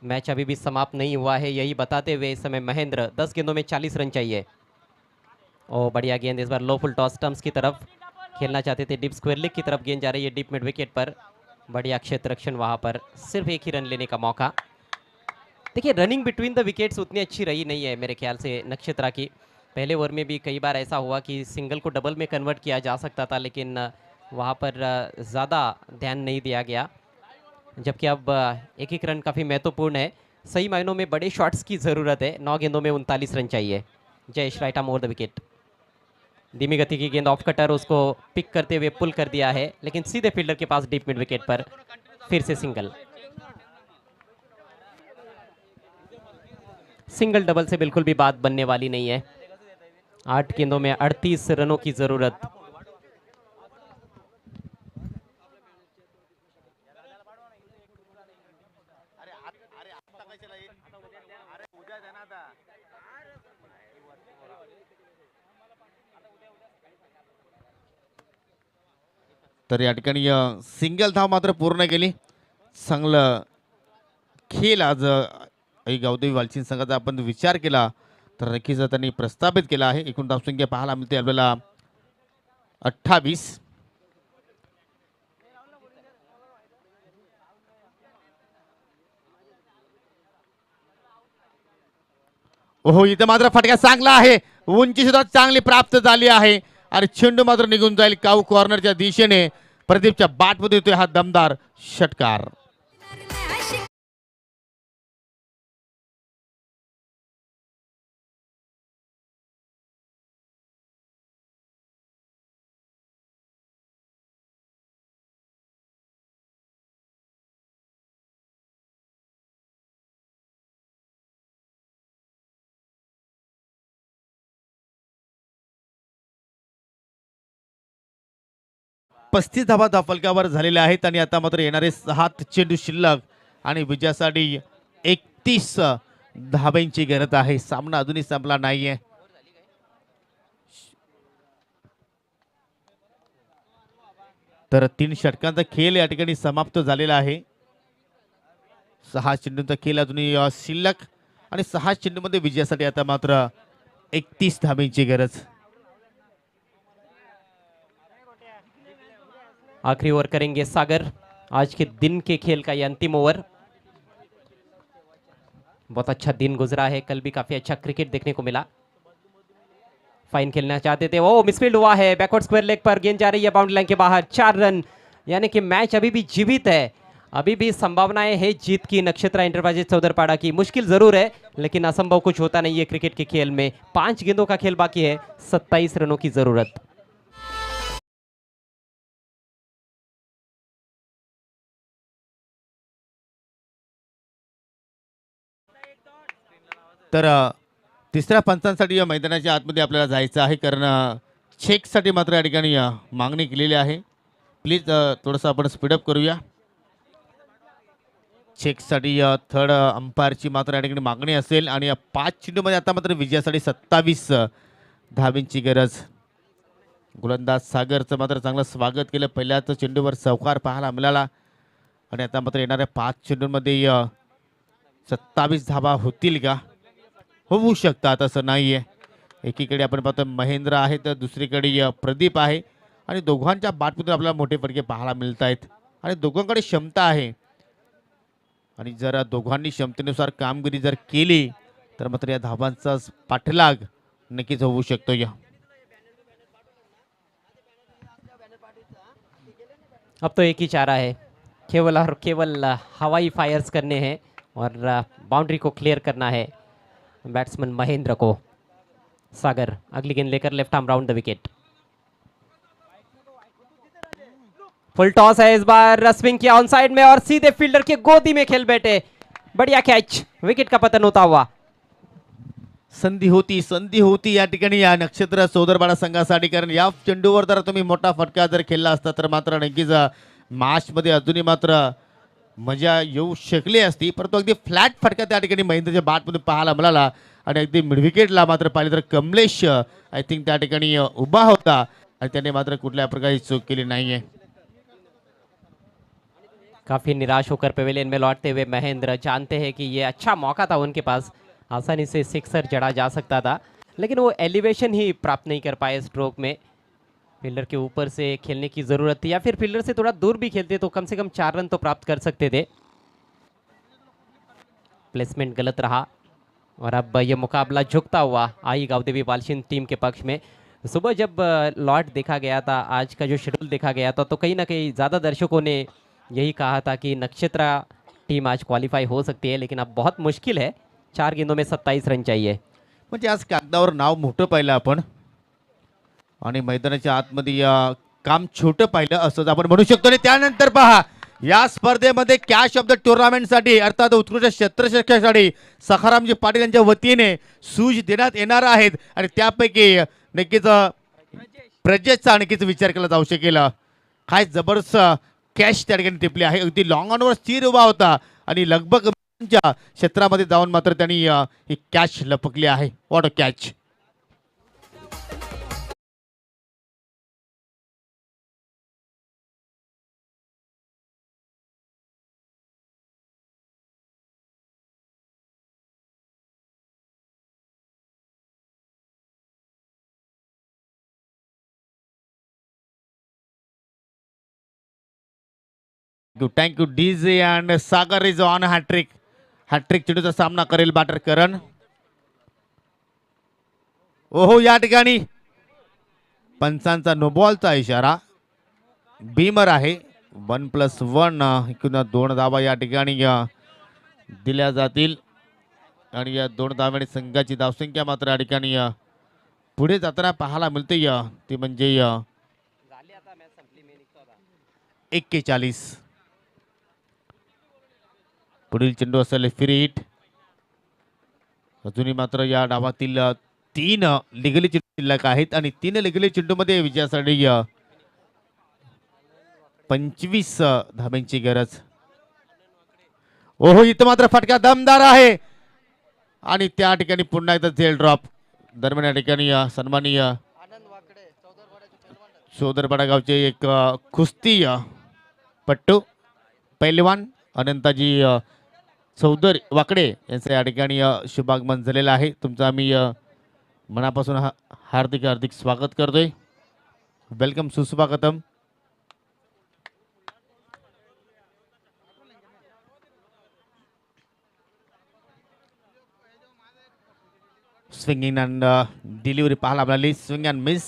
मैच अभी भी समाप्त नहीं हुआ है, यही बताते हुए इस समय महेंद्र 10 गेंदों में 40 रन चाहिए. ओ बढ़िया गेंद, इस बार लो फुल टॉस स्टंप्स की तरफ खेलना चाहते थे, डीप स्क्वायर लेग की तरफ गेंद जा रही है डीप मिड विकेट पर. बढ़िया क्षेत्र रक्षण, वहाँ पर सिर्फ एक ही रन लेने का मौका. देखिए रनिंग बिटवीन द विकेट्स उतनी अच्छी रही नहीं है मेरे ख्याल से नक्षत्रा की. पहले ओवर में भी कई बार ऐसा हुआ कि सिंगल को डबल में कन्वर्ट किया जा सकता था लेकिन वहाँ पर ज़्यादा ध्यान नहीं दिया गया. जबकि अब एक एक रन काफ़ी महत्वपूर्ण है. सही मायनों में बड़े शॉट्स की ज़रूरत है. 9 गेंदों में 39 रन चाहिए. Jayesh right arm over the wicket. धीमी गति की गेंद ऑफ कटर, उसको पिक करते हुए पुल कर दिया है लेकिन सीधे फील्डर के पास डीप मिड विकेट पर फिर से सिंगल. सिंगल डबल से बिल्कुल भी बात बनने वाली नहीं है. 8 गेंदों में 38 रनों की जरूरत.
तर या ठिकाणी सिंगल धाव मात्र पूर्ण केली. चांगलं खेळ आज गावदेवी वालचिंद संघाचा आपण विचार केला तर नक्कीच त्यांनी प्रस्थापित केला आहे. एकूण धावसंख्या पाहायला मिळते आपल्याला 28. ओहो इथे मात्र फटका चांगला आहे, उंची सुद्धा चांगली प्राप्त झाली आहे आणि चेंडू मात्र निघून जाईल काऊ कॉर्नरच्या दिशेने. प्रदीपच्या बॅटमध्ये येतोय हा दमदार षटकार. 35 धावा धावफलकावर झालेल्या आहेत आणि आता मात्र येणारे 7 चेंडू शिल्लक आणि विजयासाठी 31 धाब्यांची गरज आहे. सामना अजूनही संपला नाहीये. तर 3 षटकांचा खेळ या ठिकाणी समाप्त झालेला आहे. 6 चेंडूंचा खेळ अजूनही शिल्लक आणि 6 चेंडूमध्ये विजयासाठी आता मात्र 31 धाब्यांची गरज.
आखिरी ओवर करेंगे सागर, आज के दिन के खेल का ये अंतिम ओवर। बहुत अच्छा दिन गुजरा है, कल भी काफी अच्छा क्रिकेट देखने को मिला। फाइन खेलना चाहते थे, वो मिसफील्ड हुआ है, बैकवर्ड स्क्वायर लेग पर गेंद जा रही है बाउंड्री लाइन के बाहर। 4 रन, यानी कि मैच अभी भी जीवित है, अभी भी संभावनाएं है जीत की नक्षत्रा एंटरप्राइजेज चौधरपाड़ा की। मुश्किल जरूर है लेकिन असंभव कुछ होता नहीं है क्रिकेट के खेल में। 5 गेंदों का खेल बाकी है, 27 रनों की जरूरत।
तर तिसऱ्या पंचांसाठी या मैदानाच्या आतमध्ये आपल्याला जायचं आहे, कारण चेकसाठी मात्र या ठिकाणी मागणी केलेली आहे. प्लीज थोडंसं आपण स्पीडअप करूया. चेकसाठी थर्ड अंपायरची मात्र या ठिकाणी मागणी असेल आणि या 5 चेंडूमध्ये आता मात्र विजयासाठी 27 धाब्यांची गरज. गोलंदाज सागरचं मात्र चांगलं स्वागत केलं. पहिल्याच चेंडूवर चौकार पाहायला मिळाला आणि आता मात्र येणाऱ्या 5 चेंडूंमध्ये 27 धाबा होतील का? होऊ शकतात असं नाही आहे. एकीकडे आपण पाहतो महेंद्र आहे तर दुसरीकडे प्रदीप आहे आणि दोघांच्या बाटमधून आपल्याला मोठे फटके पाहायला मिळत आहेत आणि दोघांकडे क्षमता आहे आणि जर दोघांनी क्षमतेनुसार कामगिरी जर केली तर मात्र या धाबांचा पाठलाग नक्कीच होऊ शकतो.
अब तो एक ही चारा है, केवल और केवल हवाई फायर्स करने हैं और बाउंड्री को क्लियर करना है बैट्समैन महेंद्र को। सागर अगली गेंद लेकर left arm round the wicket. Full toss है इस बार, स्विंग किया ऑन साइड में और सीधे फील्डर के गोदी में खेल बैठे। बढ़िया कैच, विकेट का पतन होता हुआ।
संधी होती या ठिकाणी या नक्षत्र चौधरपाडा संघासाठी, कारण या चेंडूवर जर तुम्ही मोठा फटका जर खेळला असता तर मात्र नक्कीच मॅचमध्ये अजूनही मात्र मजा येऊ शकली असती, परंतु अगदी फ्लॅट फटका त्या ठिकाणी महेंद्रच्या बॅटमध्ये पाहायला मिळाला आणि अगदी मिडविकेटला मात्र पाहिलं तर कमलेश आय थिंक त्या ठिकाणी उभा होता आणि त्याने मात्र कुठल्या प्रकारची चूक केली नाहीये.
काफी निराश होकर पवेलियन में लौटते हुए महेंद्र जानते हैं कि ये अच्छा मौका था उनके पास, आसानी से सिक्सर जड़ा जा सकता था लेकिन वो एलिवेशन ही प्राप्त नहीं कर पाए स्ट्रोक में। फील्डर के ऊपर से खेलने की ज़रूरत थी या फिर फील्डर से थोड़ा दूर भी खेलते तो कम से कम 4 रन तो प्राप्त कर सकते थे। प्लेसमेंट गलत रहा और अब ये मुकाबला झुकता हुआ आई गावदेवी बालशिन टीम के पक्ष में। सुबह जब लॉट देखा गया था, आज का जो शेड्यूल देखा गया था, तो कहीं ना कहीं ज़्यादा दर्शकों ने यही कहा था कि नक्षत्रा टीम आज क्वालिफाई हो सकती है, लेकिन अब बहुत मुश्किल है। 4 गेंदों में 27 रन चाहिए.
म्हणजे आज कागदावर नाव मोठं पाहिलं आपण आणि मैदानाच्या आतमध्ये काम छोटं पाहिलं असं आपण म्हणू शकतो. आणि त्यानंतर पहा या स्पर्धेमध्ये कॅश ऑफ द टुर्नामेंटसाठी अर्थात उत्कृष्ट क्षेत्ररक्षकासाठी सखारामजी पाटील यांच्या वतीने सूज देण्यात येणार आहेत आणि त्यापैकी नक्कीच प्रजेशचा नक्कीच विचार केला जाऊ शकेल. काय जबरदस्त कॅश त्या ठिकाणी टिपली आहे. अगदी लॉंग ऑनवर स्थिर उभा होता आणि लगभग क्षेत्रामध्ये जाऊन मात्र त्यांनी ही कॅच लपकली आहे. What a catch. Thank you DJ and Sagar is on hattrick. Hattrick चेंडूचा सामना करेल बॅटर करण. ओहो या ठिकाणी पंचांचा नो बॉलचा इशारा. बीमर आहे. 1+1 किंवा 2 धावा या ठिकाणी दिल्या जातील आणि या 2 धावांनी संघाची धावसंख्या मात्र या ठिकाणी पुढे जाताना पाहायला मिळते. ती म्हणजे 41. पुढील चेंडू असेल फ्री हिट. अजूनही मात्र या डावातील 3 लिगली चेंडू शिल्लक आहेत आणि 3 लिगली चेंडूमध्ये विजयासाठी 25 धाब्यांची गरज. ओहो, इथं मात्र फटका दमदार आहे आणि त्या ठिकाणी पुन्हा एकदा झेल ड्रॉप. दरम्यान या ठिकाणी सन्माननीय चौदरपाडा गावचे एक कुस्ती पट्टू पैलवान अनंताजी चौधरी वाकडे यांचं या ठिकाणी शुभागमन झालेलं आहे. तुमचं आम्ही मनापासून हार्दिक हार्दिक स्वागत करतोय. वेलकम, सुस्वागतम. स्विंगिंग अँड डिलिव्हरी पाहायला मिळाली. Swing and miss.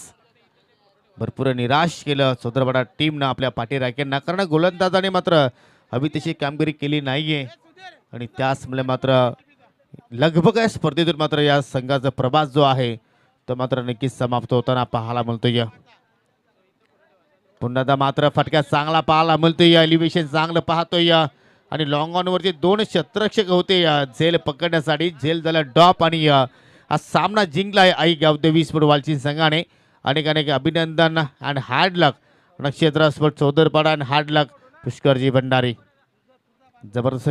भरपूर निराश केलं चौदरपाडा टीमनं आपल्या पाठीराख्यांना, कारण गोलंदाजाने मात्र हवी तशी कामगिरी केली नाहीये आणि त्याचमुळे मात्र लगभग या स्पर्धेतून मात्र या संघाचा प्रवास जो आहे तो मात्र नक्कीच समाप्त होताना पाहायला मिळतोय. पुन्हा मात्र फटका चांगला पाहायला मिळतोय. एलिव्हेशन चांगलं पाहतोय आणि लॉंग ऑन वरती 2 क्षेत्ररक्षक होते झेल पकडण्यासाठी. झेल झाला डॉप आणि हा सामना जिंकलाय आई गावदेवी स्पोर्ट वालची संघाने. अनेक अनेक अभिनंदन अँड हार्ड लक नक्षत्र स्पोर्ट चौदरपाडा अँड हार्ड लक पुष्करजी भंडारी. जबरदस्त